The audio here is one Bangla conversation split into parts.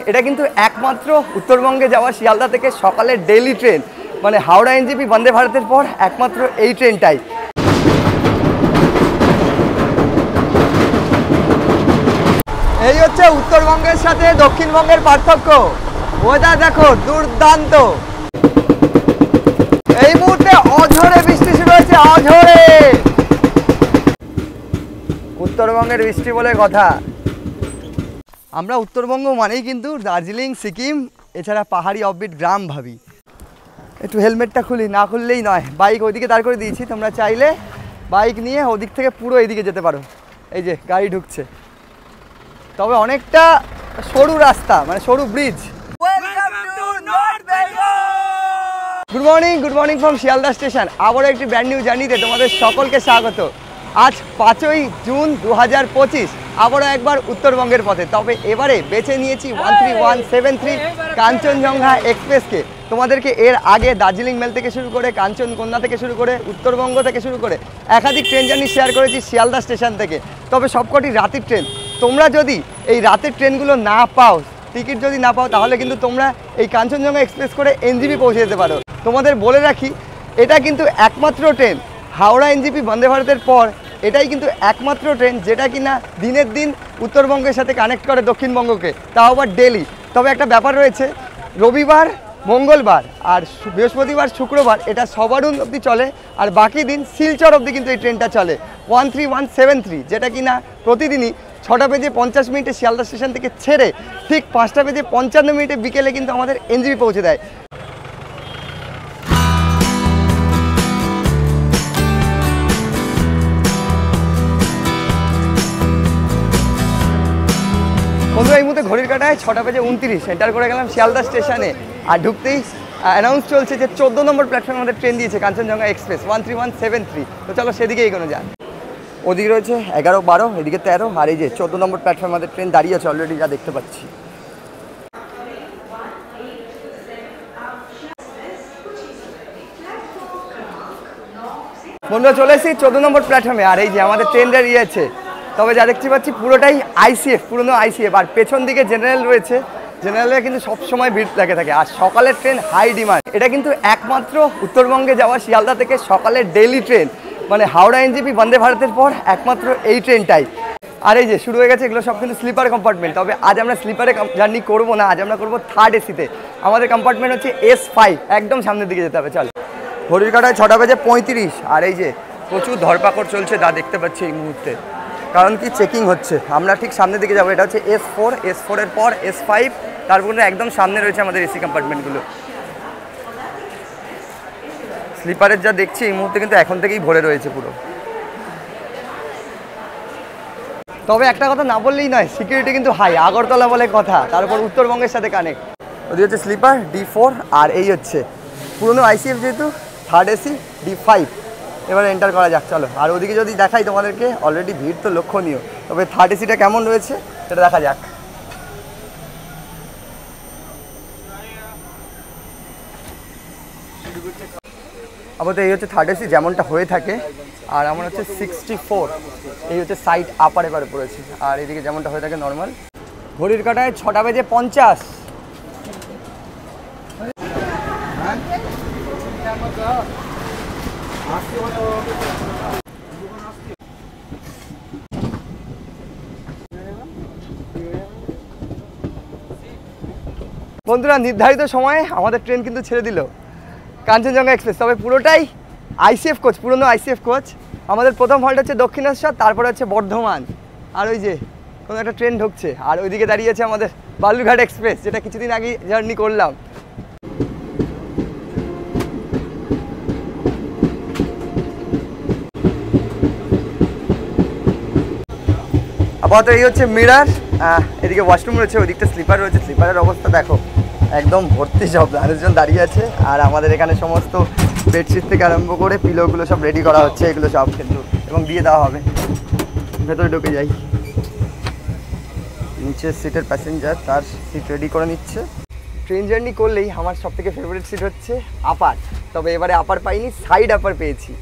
এটা কিন্তু একমাত্র উত্তরবঙ্গে যাওয়া শিয়ালদা থেকে সকালের ডেইলি ট্রেন, মানে হাওড়া এনজেপি বন্দে ভারতের পর একমাত্র এই ট্রেনটাই। এই হচ্ছে উত্তরবঙ্গের সাথে দক্ষিণবঙ্গের পার্থক্য। ওয়েদার দেখো দুর্দান্ত। এই মুহূর্তে অঝরে বৃষ্টি শুরু হয়েছে, অঝরে। উত্তরবঙ্গের বৃষ্টি বলে কথা। আমরা উত্তরবঙ্গ মানেই কিন্তু দার্জিলিং, সিকিম, এছাড়া পাহাড়ি অফবিট গ্রাম ভাবি। একটু হেলমেটটা খুলি, না খুললেই নয়। বাইক ওইদিকে দাঁড় করে দিয়েছি, তোমরা চাইলে বাইক নিয়ে ওদিক থেকে পুরো এইদিকে যেতে পারো। এই যে গাড়ি ঢুকছে, তবে অনেকটা সরু রাস্তা, মানে সরু bridge. Good morning from Sealdah station. আবারও একটি ব্র্যান্ড নিউ জার্নিতে তোমাদের সকলকে স্বাগত। আজ 5ই জুন 2025, আবারও একবার উত্তরবঙ্গের পথে। তবে এবারে বেছে নিয়েছি 13173 কাঞ্চনজঙ্ঘা এক্সপ্রেসকে। তোমাদেরকে এর আগে দার্জিলিং মেল থেকে শুরু করে, কাঞ্চনকন্যা থেকে শুরু করে, উত্তরবঙ্গ থেকে শুরু করে একাধিক ট্রেন জার্নি শেয়ার করেছি শিয়ালদা স্টেশন থেকে। তবে সবকটি রাতের ট্রেন। তোমরা যদি এই রাতের ট্রেনগুলো না পাও, টিকিট যদি না পাও, তাহলে কিন্তু তোমরা এই কাঞ্চনজঙ্ঘা এক্সপ্রেস করে এনজেপি পৌঁছে যেতে পারো। তোমাদের বলে রাখি, এটা কিন্তু একমাত্র ট্রেন হাওড়া এনজেপি বন্দে ভারতের পর, এটাই কিন্তু একমাত্র ট্রেন যেটা কিনা দিনের দিন উত্তরবঙ্গের সাথে কানেক্ট করে দক্ষিণবঙ্গকে, তাও আবার ডেলি। তবে একটা ব্যাপার রয়েছে, রবিবার, মঙ্গলবার আর বৃহস্পতিবার, শুক্রবার এটা সবারুন অবধি চলে, আর বাকি দিন শিলচর অবধি কিন্তু এই ট্রেনটা চলে 13173, যেটা কিনা প্রতিদিনই 6:50 শিয়ালদা স্টেশন থেকে ছেড়ে ঠিক 5:55 বিকেলে কিন্তু আমাদের এনজেপি পৌঁছে দেয়। বন্ধুরা, এই মুহূর্তে ঘড়ির কাঁটায় 6:29 এন্টার করে গেলাম শিয়ালদা স্টেশনে। আর ঢুকতেই অ্যানাউন্স চলছে যে 14 নম্বর প্ল্যাটফর্মে আমাদের ট্রেন দিয়েছে কাঞ্চনজঙ্ঘা এক্সপ্রেস 13173। তো চলো সেদিকে এগোনো যাক। ওদিকে রয়েছে 11, 12, এদিকে 13, আর এই যে 14 নম্বর প্ল্যাটফর্মে আমাদের ট্রেন দাঁড়িয়ে আছে অলরেডি, যা দেখতে পাচ্ছি। বন্ধুরা, চলে এসেছি 14 নম্বর প্ল্যাটফর্মে, আর এই যে আমাদের ট্রেন দাঁড়িয়ে আছে। তবে যা দেখতে পাচ্ছি পুরোটাই আইসিএফ, পুরনো আইসিএফ। আর পেছন দিকে জেনারেল রয়েছে। জেনারেলে কিন্তু সবসময় ভিড় লাগে থাকে। আর সকালের ট্রেন হাই ডিমান্ড। এটা কিন্তু একমাত্র উত্তরবঙ্গে যাওয়া শিয়ালদা থেকে সকালের ডেইলি ট্রেন, মানে হাওড়া এনজেপি বন্দে ভারতের পর একমাত্র এই ট্রেনটাই। আর এই যে শুরু হয়ে গেছে, এগুলো সব কিন্তু স্লিপার কম্পার্টমেন্ট। তবে আজ আমরা স্লিপারে জার্নি করবো না, আজ আমরা করবো থার্ড এসিতে। আমাদের কম্পার্টমেন্ট হচ্ছে S5, একদম সামনের দিকে যেতে হবে। চল। ঘড়ির কাঁটায় 6:35, আর এই যে প্রচুর ধরপাকড় চলছে, তা দেখতে পাচ্ছি এই মুহূর্তে। কারণ কি, চেকিং হচ্ছে। আমরা ঠিক সামনের দিকে যাবো। এটা হচ্ছে S4 এর পর S5, তারপর একদম সামনে রয়েছে আমাদের এসি কম্পার্টমেন্টগুলো। স্লিপারের যা দেখছি এই মুহূর্তে কিন্তু এখন থেকেই ভরে রয়েছে পুরো। তবে একটা কথা না বললেই নয়, সিকিউরিটি কিন্তু হাই, আগরতলা বলে কথা। তারপর উত্তরবঙ্গের সাথে কানেক্ট। ওদিকে হচ্ছে স্লিপার D4, আর এই হচ্ছে পুরনো আইসিএফ, যেহেতু থার্ড এসি D5। এবার এন্টার করা যাক, চলো। আর ওদিকে যদি দেখাই তোমাদেরকে, অলরেডি ভিড় তো লক্ষণীয়। তবে থার্ড এসিটা কেমন রয়েছে সেটা দেখা যাক। আপাতত এই হচ্ছে থার্ড এসি, যেমনটা হয়ে থাকে। আর আমার হচ্ছে 64, এই হচ্ছে সাইড আপার এবারে পড়েছে। আর এদিকে যেমনটা হয়ে থাকে নর্মাল। ঘড়ির কাঁটায় 6:50। বন্ধুরা, নির্ধারিত সময়ে আমাদের ট্রেন কিন্তু ছেড়ে দিল কাঞ্চনজঙ্ঘা এক্সপ্রেস। তবে পুরোটাই আইসিএফ কোচ, পুরনো আইসিএফ কোচ। আমাদের প্রথম হল্ট হচ্ছে দক্ষিণেশ্বর, তারপরে হচ্ছে বর্ধমান। আর ওই যে কোনো একটা ট্রেন ঢুকছে, আর ওইদিকে দাঁড়িয়ে আছে আমাদের বালুরঘাট এক্সপ্রেস, যেটা কিছুদিন আগে জার্নি করলাম। আপাতত এই হচ্ছে মিরার, এদিকে ওয়াশরুম রয়েছে, ওইদিকটা স্লিপার রয়েছে। স্লিপারের অবস্থা দেখো, একদম ভর্তি, সব মানুষজন দাঁড়িয়ে আছে। আর আমাদের এখানে সমস্ত বেডশিট থেকে আরম্ভ করে পিলোগুলো সব রেডি করা হচ্ছে, এগুলো সব কিন্তু, এবং দিয়ে দেওয়া হবে। ভেতরে ঢুকে যাই। নিচের সিটের প্যাসেঞ্জার তার সিট রেডি করে নিচ্ছে। ট্রেন জার্নি করলেই আমার সবথেকে ফেভারিট সিট হচ্ছে আপার। তবে এবারে আপার পাইনি, সাইড আপার পেয়েছি।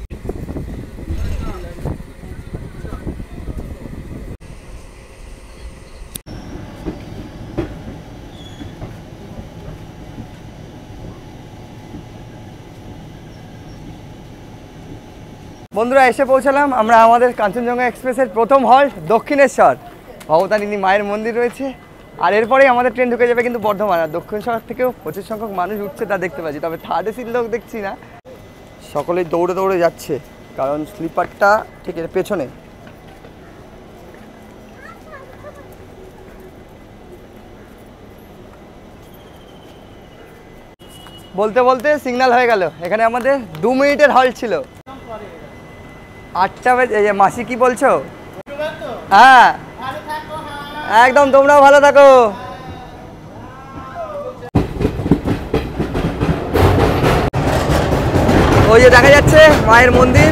বন্ধুরা এসে পৌঁছালাম আমরা আমাদের কাঞ্চনজঙ্ঘা এক্সপ্রেসের প্রথম হল্ট দক্ষিণেশ্বর। ভবতারিণী মায়ের মন্দির রয়েছে, আর এরপরেই আমাদের ট্রেন ঢুকে যাবে কিন্তু বর্ধমান। আর দক্ষিণেশ্বর থেকেও প্রচুর সংখ্যক মানুষ উঠছে তা দেখতে পাচ্ছি, তবে থার্ড এসির লোক দেখছি না। সকলেই দৌড়ে দৌড়ে যাচ্ছে কারণ স্লিপারটা ঠিক এর পেছনে। বলতে বলতে সিগন্যাল হয়ে গেল। এখানে আমাদের 2 মিনিটের হল্ট ছিল। 8টা বাজে। মাসি কি বলছো? হ্যাঁ একদম, তোমরাও ভালো থাকো। ওই যে দেখা যাচ্ছে মায়ের মন্দির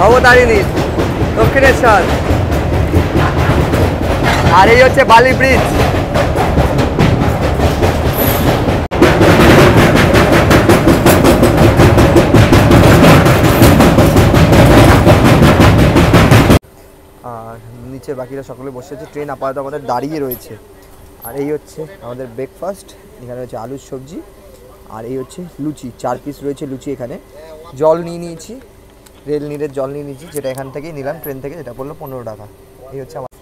ভবতারিণীর দক্ষিণেশ্বর, আর এই হচ্ছে বালি ব্রিজ। আর নিচে বাকিরা সকলে বসে আছে, ট্রেন আপাতত আমাদের দাঁড়িয়ে রয়েছে। আর এই হচ্ছে আমাদের ব্রেকফাস্ট, এখানে হচ্ছে আলুর সবজি, আর এই হচ্ছে লুচি, 4 পিস রয়েছে লুচি। এখানে জল নিয়ে নিয়েছি, রেল নিরের জল নিয়ে নিয়েছি, যেটা এখান থেকেই নিলাম ট্রেন থেকে, যেটা পড়লো 15 টাকা। এই হচ্ছে আমার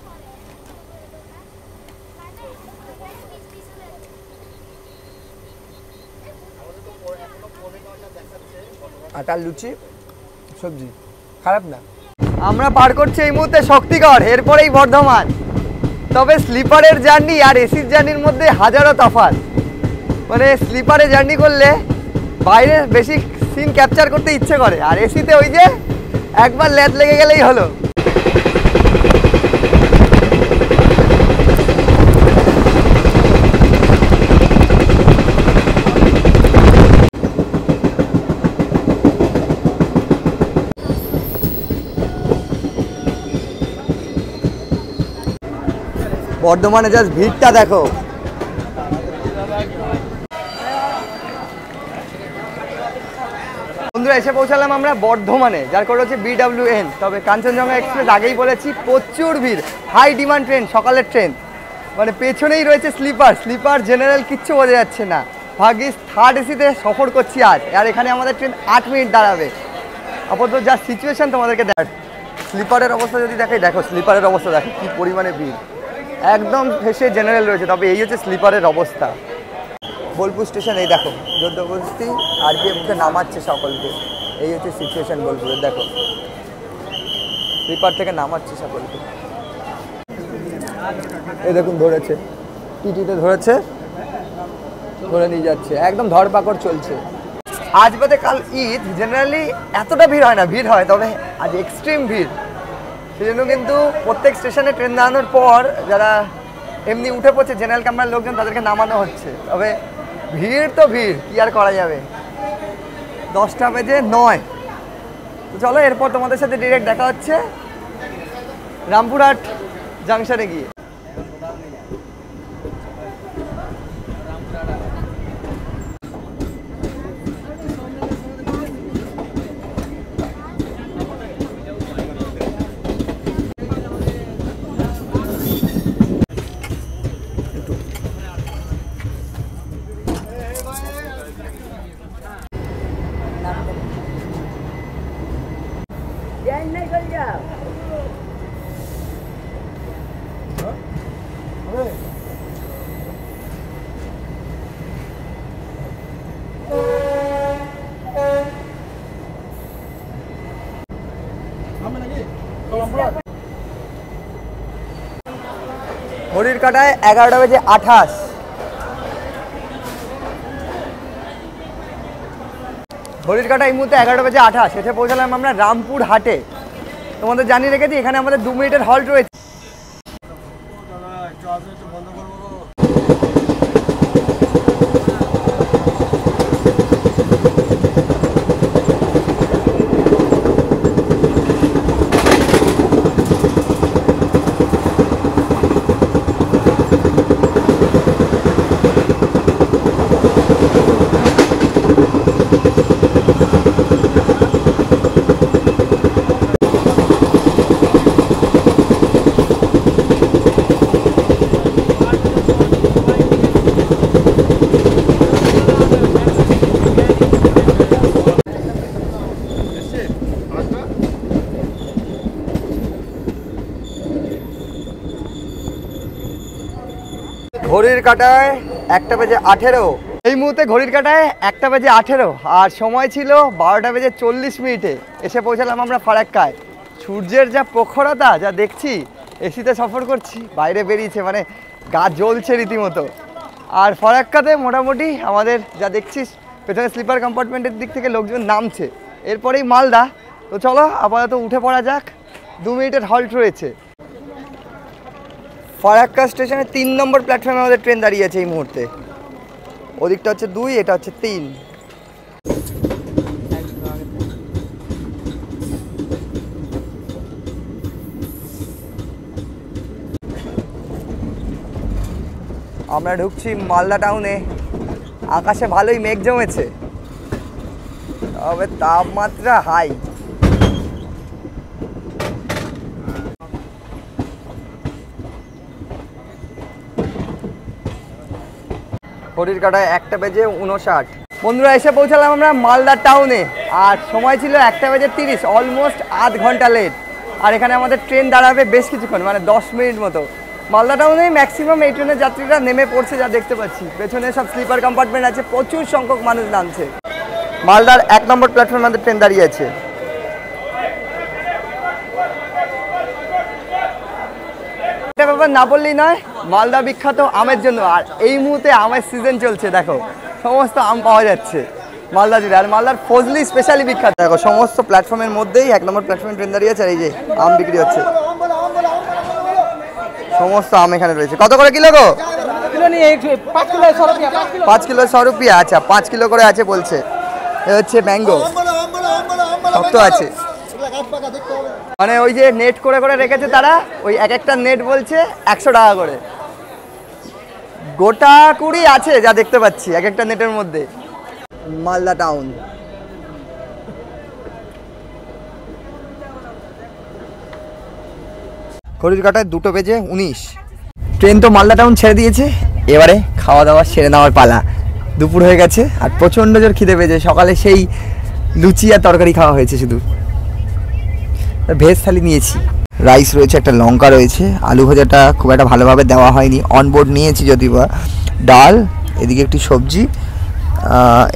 আটার লুচি সবজি, খারাপ না। আমরা পার করছি এই মুহূর্তে শক্তিগড়, এরপরেই বর্ধমান। তবে স্লিপারের জার্নি আর এসির জার্নির মধ্যে হাজারো তফাৎ। মানে স্লিপারে জার্নি করলে বাইরে বেশি সিন ক্যাপচার করতে ইচ্ছে করে, আর এসিতে ওই যে একবার ল্যাদ লেগে গেলেই হলো। বর্ধমানে জাস্ট ভিড়টা দেখো। বন্ধুরা এসে পৌঁছালাম আমরা বর্ধমানে, যার করে হচ্ছে BWN। তবে কাঞ্চনজঙ্ঘা এক্সপ্রেস আগেই বলেছি প্রচুর ভিড়, হাই ডিমান্ড ট্রেন, সকালের ট্রেন। মানে পেছনেই রয়েছে স্লিপার জেনারেল কিচ্ছু বোঝা যাচ্ছে না। ভাগ্যিস থার্ড এসিতে সফর করছি আজ। আর এখানে আমাদের ট্রেন 8 মিনিট দাঁড়াবে। আপাতত যা সিচুয়েশন তোমাদেরকে দেখ, স্লিপারের অবস্থা যদি দেখাই, দেখো স্লিপারের অবস্থা দেখো কী পরিমাণে ভিড়। একদম ফেসে জেনারেল রয়েছে, তবে এই হচ্ছে স্লিপারের অবস্থা। বোলপুর স্টেশন, এই দেখো জোরজবরদস্তি আরপিএফকে নামাচ্ছে সকলকে। এই হচ্ছে সিচুয়েশন বোলপুরের, দেখো স্লিপার থেকে নামাচ্ছে সকলকে। এই দেখুন ধরেছে, টিটিতে ধরেছে, ধরে নিয়ে যাচ্ছে, একদম ধরপাকড় চলছে। আজ বাদে কাল ঈদ, জেনারেলি এতটা ভিড় হয় না, ভিড় হয় তবে আজ এক্সট্রিম ভিড়। সেই জন্য কিন্তু প্রত্যেক স্টেশনে ট্রেন দাঁড়ানোর পর যারা এমনি উঠে পড়ছে জেনারেল কামরার লোকজন, তাদেরকে নামানো হচ্ছে। তবে ভিড় তো ভিড়, কি আর করা যাবে। 10টা বেজে 9। তো চলো এরপর তোমাদের সাথে ডিরেক্ট দেখা হচ্ছে রামপুরহাট জাংশনে গিয়ে। ঘড়ির কাঁটায় 11টা বেজে 28। ঘড়ির কাঁটা এই মুহূর্তে 11টা বেজে 28। এসে পৌঁছালাম আমরা রামপুরহাটে। তোমাদের জানিয়ে রেখেছি এখানে আমাদের 2 মিনিটের হল্ট রয়েছে। কাঁটায় 1:18। এই মুহূর্তে ঘড়ির কাঁটায় 1:18 আর সময় ছিল 12:40 এসে পৌঁছালাম আমরা ফারাক্কায়। সূর্যের যা প্রখরতা যা দেখছি, এসিতে সফর করছি, বাইরে বেরিয়েছে মানে গা জ্বলছে রীতিমতো। আর ফারাক্কাতে মোটামুটি আমাদের যা দেখছিস পেছনে স্লিপার কম্পার্টমেন্টের দিক থেকে লোকজন নামছে, এরপরেই মালদা। তো চলো আপাতত উঠে পড়া যাক, 2 মিনিটের হল্ট রয়েছে। ফারাক্কা স্টেশনে 3 নম্বর প্ল্যাটফর্মে আমাদের ট্রেন দাঁড়িয়ে আছে এই মুহূর্তে। ওদিকটা হচ্ছে 2, এটা হচ্ছে 3। আমরা ঢুকছি মালদা টাউনে। আকাশে ভালোই মেঘ জমেছে, তবে তাপমাত্রা হাই। ঘড়ির কাঁটায় 1:59। বন্ধুরা এসে পৌঁছালাম আমরা মালদা টাউনে, আর সময় ছিল 1:30, অলমোস্ট আধ ঘন্টা লেট। আর এখানে আমাদের ট্রেন দাঁড়াবে বেশ কিছুক্ষণ, মানে 10 মিনিট মতো। মালদা টাউনে ম্যাক্সিমাম এই ট্রেনের যাত্রীরা নেমে পড়ছে, যা দেখতে পাচ্ছি। পেছনে সব স্লিপার কম্পার্টমেন্ট আছে, প্রচুর সংখ্যক মানুষ নামছে। মালদার 1 নম্বর প্ল্যাটফর্মে আমাদের ট্রেন দাঁড়িয়ে আছে। একটা ব্যাপার না বললেই নয়, মালদা বিখ্যাত আমের জন্য। আর এই মুহূর্তে আমের সিজন চলছে, দেখো সমস্ত আম পাওয়া যাচ্ছে মালদা জুড়ে। আর মালদার ফজলি স্পেশালি বিখ্যাত। দেখো সমস্ত প্ল্যাটফর্মের মধ্যেই 1 নম্বর প্ল্যাটফর্মে ট্রেন দাঁড়িয়ে আছে, আর এই যে আম বিক্রি হচ্ছে। সমস্ত আম এখানে রয়েছে। কত করে কিলো গো? 5 কিলো 100 রুপিয়া। আচ্ছা 5 কিলো করে আছে বলছে। এ হচ্ছে ম্যাঙ্গো, শক্ত আছে, মানে ওই যে নেট করে করে রেখেছে তারা, ওই এক একটা নেট বলছে 100 টাকা করে। গোটা কুড়ি আছে যা দেখতে পাচ্ছি এক একটা নেটের মধ্যে। মালদা টাউন। ঘড়ির কাঁটায় 2:19। ট্রেন তো মালদা টাউন ছেড়ে দিয়েছে, এবারে খাওয়া দাওয়া সেরে নেওয়ার পালা। দুপুর হয়ে গেছে আর প্রচণ্ড জোর খিদে পেয়েছে। সকালে সেই লুচি আর তরকারি খাওয়া হয়েছে শুধু। ভেজ থালি নিয়েছি, রাইস রয়েছে, একটা লঙ্কা রয়েছে, আলু ভাজাটা খুব একটা ভালোভাবে দেওয়া হয়নি, অনবোর্ড নিয়েছি যদিও বা। ডাল, এদিকে একটি সবজি,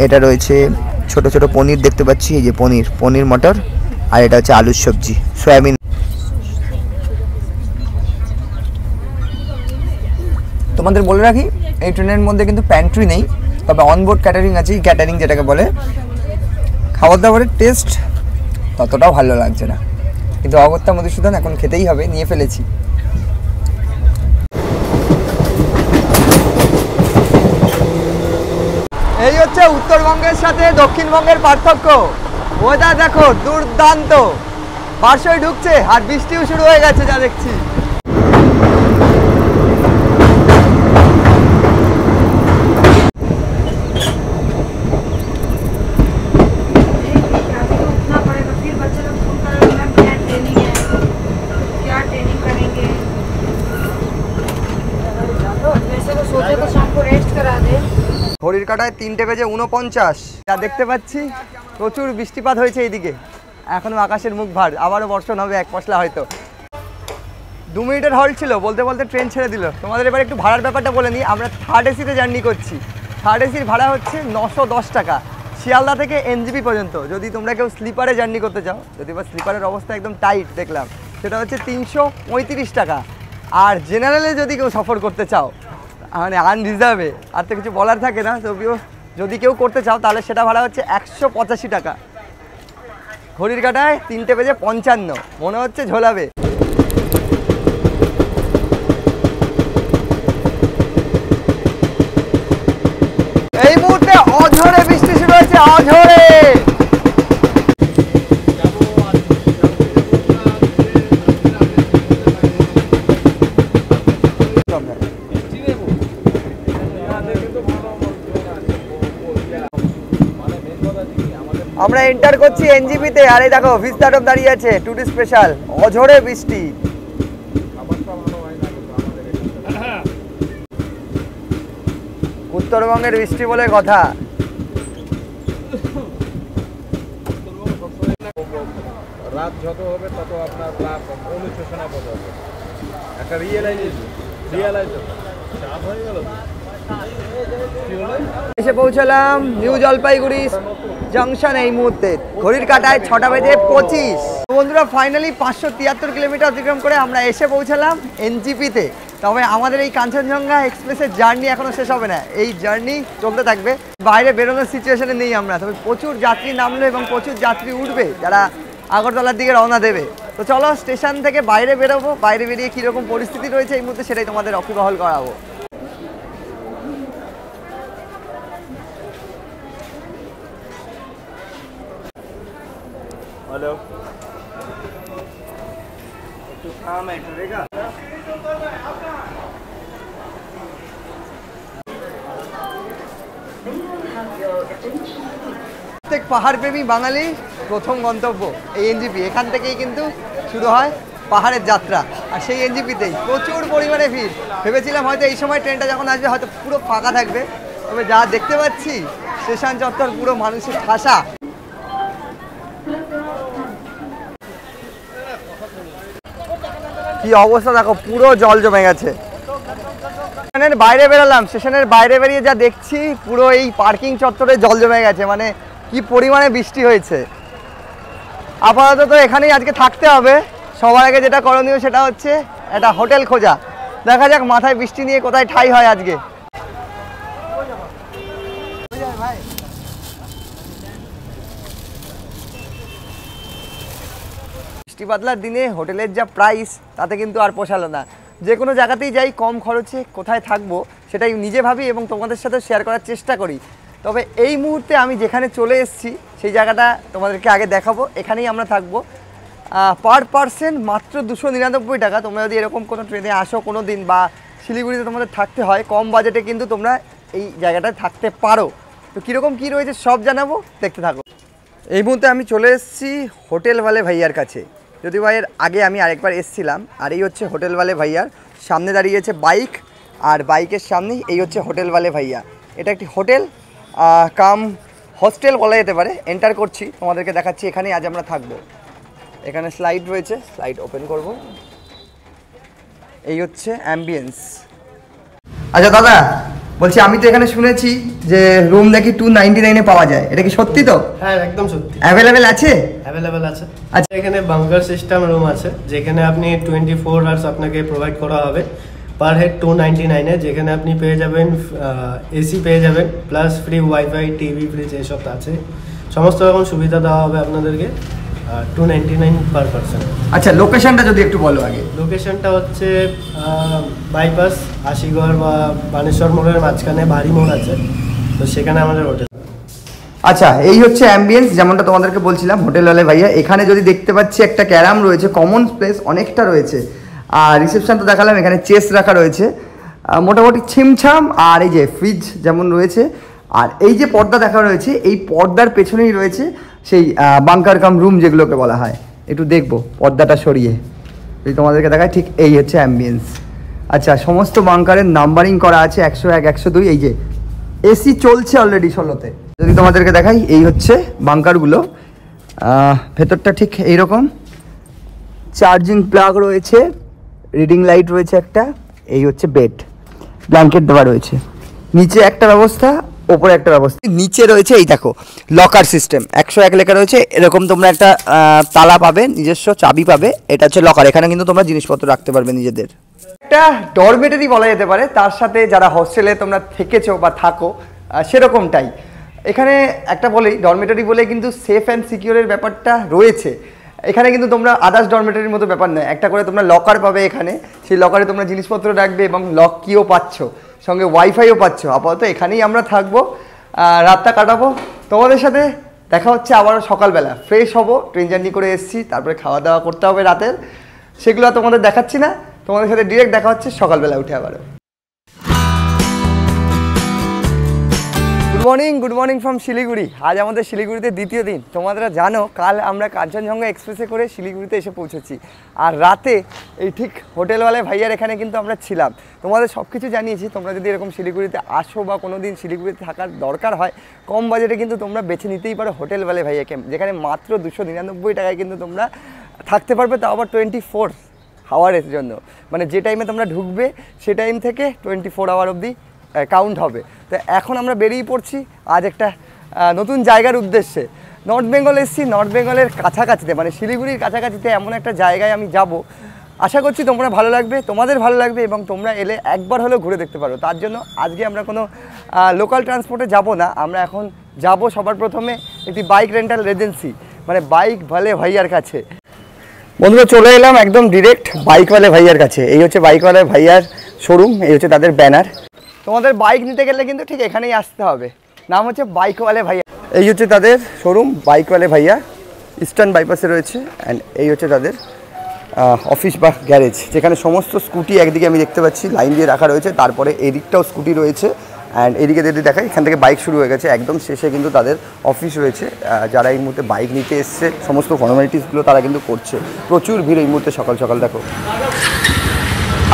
এটা রয়েছে ছোট ছোট পনির দেখতে পাচ্ছি, এই যে পনির মটর, আর এটা হচ্ছে আলুর সবজি, সয়াবিন। তোমাদের বলে রাখি এই ট্রেনের মধ্যে কিন্তু প্যান্ট্রি নেই, তবে অনবোর্ড ক্যাটারিং আছে, ক্যাটারিং যেটাকে বলে। খাবার দাবারের টেস্ট ততটাও ভালো লাগছে না, কিন্তু অগত্যা মধুসূদন এখন খেতেই হবে, নিয়ে ফেলেছি। এই হচ্ছে উত্তরবঙ্গের সাথে দক্ষিণবঙ্গের পার্থক্য। ওয়েদার দেখো দুর্দান্ত, বার্ষই ঢুকছে আর বৃষ্টিও শুরু হয়ে গেছে যা দেখছি। ঘড়ির কাঁটায় 3:49। যা দেখতে পাচ্ছি প্রচুর বৃষ্টিপাত হয়েছে এইদিকে, এখনো আকাশের মুখ ভার, আবারও বর্ষণ হবে এক পশলা হয়তো। 2 মিনিটের হল্ট ছিল, বলতে বলতে ট্রেন ছেড়ে দিল। তোমাদের এবার একটু ভাড়ার ব্যাপারটা বলে নিই। আমরা 3rd এসিতে জার্নি করছি। 3rd এসির ভাড়া হচ্ছে 910 টাকা, শিয়ালদা থেকে এনজিপি পর্যন্ত। যদি তোমরা কেউ স্লিপারে জার্নি করতে চাও, যদি বা স্লিপারের অবস্থা একদম টাইট দেখলাম, সেটা হচ্ছে 335 টাকা। আর জেনারেলে যদি কেউ সফর করতে চাও, মানে আনরিজার্ভে, আর তো কিছু বলার থাকে না, তবুও যদি কেউ করতে চাও তাহলে সেটা ভাড়া হচ্ছে 185 টাকা। ঘড়ির কাঁটায় 3:55, মনে হচ্ছে ঝোলাবে। এই মুহূর্তে অঝরে বৃষ্টি শুরু হয়েছে, অঝরে। আমরা এন্টার করছি এনজিপিতে, আর এই দেখো ভিস্তাটপ দাঁড়িয়ে আছে, টুডে স্পেশাল, অঝরে বৃষ্টি। উত্তরবঙ্গের বৃষ্টি বলে কথা। রাত যত হবে তত আপনার লাভ অনুশোচনা বোধ হবে, একটা রিয়েলাইজেশন চাপ হয়ে গেল। এসে পৌঁছালাম নিউ জলপাইগুড়ি জংশন এই মুহূর্তে, ঘড়ির কাঁটায় 6:25। বন্ধুরা ফাইনালি 573 কিলোমিটার অতিক্রম করে আমরা এসে পৌঁছালাম এনজিপিতে। তবে আমাদের এই কাঞ্চনজঙ্ঘা এক্সপ্রেসের জার্নি এখনো শেষ হবে না, এই জার্নি চলতে থাকবে। বাইরে বেরোনোর সিচুয়েশনে নেই আমরা, তবে প্রচুর যাত্রী নামলো এবং প্রচুর যাত্রী উঠবে যারা আগরতলার দিকে রওনা দেবে। তো চলো স্টেশন থেকে বাইরে বেরোবো, বাইরে বেরিয়ে কীরকম পরিস্থিতি রয়েছে এই মুহূর্তে সেটাই তোমাদের অকিবহল করাবো। हेलो तो काम है करेगा। প্রত্যেক পাহাড়প্রেমী বাঙালি প্রথম গন্তব্য এই এনজিপি। এখান থেকেই কিন্তু শুরু হয় পাহাড়ের যাত্রা, আর সেই এনজিপিতেই প্রচুর পরিমাণে ভিড়। ভেবেছিলাম হয়তো এই সময় ট্রেনটা যখন আসবে হয়তো পুরো ফাঁকা থাকবে, তবে যা দেখতে পাচ্ছি স্টেশন চত্বর পুরো মানুষের ঠাসা। কি অবস্থা দেখো, পুরো জল জমে গেছে। স্টেশনের বাইরে বেরোলাম, স্টেশনের বাইরে বেরিয়ে যা দেখছি পুরো এই পার্কিং চত্বরে জল জমে গেছে, মানে কি পরিমাণে বৃষ্টি হয়েছে। আপাতত এখানেই আজকে থাকতে হবে। সবার আগে যেটা করণীয় সেটা হচ্ছে একটা হোটেল খোঁজা। দেখা যাক মাথায় বৃষ্টি নিয়ে কোথায় ঠাঁই হয় আজকে। বৃষ্টি বাদলার দিনে হোটেলের যা প্রাইস তাতে কিন্তু আর পোষালো না। যে কোনো জায়গাতেই যাই কম খরচে কোথায় থাকবো সেটাই নিজে ভাবি এবং তোমাদের সাথে শেয়ার করার চেষ্টা করি। তবে এই মুহূর্তে আমি যেখানে চলে এসেছি সেই জায়গাটা তোমাদেরকে আগে দেখাবো। এখানেই আমরা থাকবো। পার পারসন মাত্র 299 টাকা। তোমরা যদি এরকম কোনো ট্রেনে আসো কোনো দিন বা শিলিগুড়িতে তোমাদের থাকতে হয়, কম বাজেটে কিন্তু তোমরা এই জায়গাটায় থাকতে পারো। তো কীরকম কী রয়েছে সব জানাবো, দেখতে থাকো। এই মুহূর্তে আমি চলে এসেছি হোটেলওয়ালে ভাইয়ার কাছে। যদি ভাইয়ের আগে আমি আরেকবার এসেছিলাম। আর এই হচ্ছে হোটেলওয়ালে ভাইয়ার, সামনে দাঁড়িয়েছে বাইক, আর বাইকের সামনেই এই হচ্ছে হোটেলওয়ালে ভাইয়া। এটা একটি হোটেল কাম হস্টেল বলা যেতে পারে। এন্টার করছি, তোমাদেরকে দেখাচ্ছি এখানেই আজ আমরা থাকবো। এখানে স্লাইড রয়েছে, স্লাইড ওপেন করব। এই হচ্ছে অ্যাম্বিয়েন্স। আচ্ছা দাদা বলছি, আমি তো এখানে শুনেছি যে রুম নাকি 299-এ পাওয়া যায়, এটা কি সত্যি? তো হ্যাঁ একদম সত্যি, অ্যাভেলেবেল আছে? অ্যাভেলেবেল আছে। আচ্ছা, এখানে বাঙ্কার সিস্টেম রুম আছে যেখানে আপনি 24 আওয়ার্স আপনাকে প্রোভাইড করা হবে পার হেড 299-এ, যেখানে আপনি পেয়ে যাবেন এসি পেয়ে যাবেন, plus free wifi, TV, fridge এসব আছে। সমস্ত রকম সুবিধা দেওয়া হবে আপনাদেরকে 299 পার পারসন। আচ্ছা লোকেশনটা যদি একটু বলো আগে। লোকেশনটা হচ্ছে বাইপাস আশিগড় বা বানেশ্বর মোড়ের মাঝখানে ভারী মোড় আছে, তো সেখানে আমাদের হোটেল। আচ্ছা এই হচ্ছে অ্যাম্বিয়েন্স, যেমনটা তোমাদেরকে বলছিলাম হোটেলওয়ালে ভাইয়া। এখানে যদি দেখতে পাচ্ছি একটা ক্যারাম রয়েছে, কমন স্পেস অনেকটা রয়েছে। আর রিসেপশন তো দেখালাম, এখানে চেস রাখা রয়েছে মোটামুটি ছিমছাম। আর এই যে ফ্রিজ যেমন রয়েছে, আর এই যে পর্দা দেখা রয়েছে, এই পর্দার পেছনেই রয়েছে সেই বাংকার কাম রুম যেগুলোকে বলা হয়। একটু দেখবো পর্দাটা সরিয়ে যদি তোমাদেরকে দেখায়, ঠিক এই হচ্ছে অ্যাম্বিয়েন্স। আচ্ছা সমস্ত বাংকারের নাম্বারিং করা আছে 101, 102। এই যে এসি চলছে অলরেডি 16-তে। যদি তোমাদেরকে দেখাই, এই হচ্ছে বাংকারগুলো। ভেতরটা ঠিক এইরকম, চার্জিং প্লাগ রয়েছে, রিডিং লাইট রয়েছে একটা। এই হচ্ছে বেড, ব্ল্যাঙ্কেট দেওয়া রয়েছে। নিচে একটা ব্যবস্থা, ওপরে একটা ব্যবস্থা। নিচে রয়েছে এই দেখো লকার সিস্টেম, 101 লেখা রয়েছে। এরকম তোমরা একটা তালা পাবে, নিজস্ব চাবি পাবে। এটা হচ্ছে লকার, এখানে কিন্তু তোমরা জিনিসপত্র রাখতে পারবে নিজেদের। একটা ডরমেটারি বলা যেতে পারে, তার সাথে যারা হস্টেলে তোমরা থেকেছো বা থাকো সেরকমটাই। এখানে একটা বলেই ডরমেটারি বলে কিন্তু সেফ অ্যান্ড সিকিউরের ব্যাপারটা রয়েছে। এখানে কিন্তু তোমরা আদার্স ডরমেটারির মতো ব্যাপার নয়, একটা করে তোমরা লকার পাবে এখানে। সেই লকারে তোমরা জিনিসপত্র রাখবে এবং লক কিও পাচ্ছ, সঙ্গে ওয়াইফাইও পাচ্ছ। আপাতত এখানেই আমরা থাকবো, রাতটা কাটাবো। তোমাদের সাথে দেখা হচ্ছে আবারও সকালবেলা। ফ্রেশ হবো, ট্রেন জার্নি করে এসেছি, তারপরে খাওয়া দাওয়া করতে হবে রাতের। সেগুলো তোমাদের দেখাচ্ছি না, তোমাদের সাথে ডিরেক্ট দেখা হচ্ছে সকালবেলা উঠে আবারও। Good morning from Siliguri. আজ আমাদের শিলিগুড়িতে দ্বিতীয় দিন। তোমরা জানো কাল আমরা কাঞ্চনজঙ্ঘা এক্সপ্রেসে করে শিলিগুড়িতে এসে পৌঁছেছি, আর রাতে এই ঠিক হোটেলওয়ালে ভাইয়ার এখানে কিন্তু আমরা ছিলাম। তোমাদের সব কিছু জানিয়েছি। তোমরা যদি এরকম শিলিগুড়িতে আসো বা কোনো দিন শিলিগুড়িতে থাকার দরকার হয়, কম বাজেটে কিন্তু তোমরা বেছে নিতেই পারো হোটেলওয়ালে ভাইয়াকে, যেখানে মাত্র 299 টাকায় কিন্তু তোমরা থাকতে পারবে, তাও আবার 24 আওয়ারের জন্য। মানে যে টাইমে তোমরা ঢুকবে সে টাইম থেকে 24 আওয়ার অবধি কাউন্ট হবে। তো এখন আমরা বেরিয়ে পড়ছি আজ একটা নতুন জায়গার উদ্দেশ্যে। নর্থ বেঙ্গল এসেছি, নর্থ বেঙ্গলের কাছাকাছিতে মানে শিলিগুড়ির কাছাকাছিতে এমন একটা জায়গায় আমি যাব। আশা করছি তোমরা ভালো লাগবে, তোমাদের ভালো লাগবে এবং তোমরা এলে একবার হলেও ঘুরে দেখতে পারো। তার জন্য আজকে আমরা কোনো লোকাল ট্রান্সপোর্টে যাব না, আমরা এখন যাব সবার প্রথমে একটি বাইক রেন্টাল এজেন্সি মানে বাইক ভালে ভাইয়ার কাছে। বন্ধুরা চলে এলাম একদম ডিরেক্ট বাইকওয়ালে ভাইয়ার কাছে। এই হচ্ছে বাইকওয়ালে ভাইয়ার শোরুম, এই হচ্ছে তাদের ব্যানার। তোমাদের বাইক নিতে গেলে কিন্তু ঠিক এখানেই আসতে হবে, নাম হচ্ছে বাইকওয়ালে ভাইয়া। এই হচ্ছে তাদের শোরুম বাইকওয়ালে ভাইয়া, ইস্টার্ন বাইপাসে রয়েছে। অ্যান্ড এই হচ্ছে তাদের অফিস বা গ্যারেজ, যেখানে সমস্ত স্কুটি একদিকে আমি দেখতে পাচ্ছি লাইন দিয়ে রাখা রয়েছে, তারপরে এদিকটাও স্কুটি রয়েছে। অ্যান্ড এদিকে যদি দেখাই এখান থেকে বাইক শুরু হয়ে গেছে, একদম শেষে কিন্তু তাদের অফিস রয়েছে। যারা এই মুহূর্তে বাইক নিতে এসছে সমস্ত ফর্মালিটিসগুলো তারা কিন্তু করছে। প্রচুর ভিড় এই মুহূর্তে, সকাল সকাল দেখো।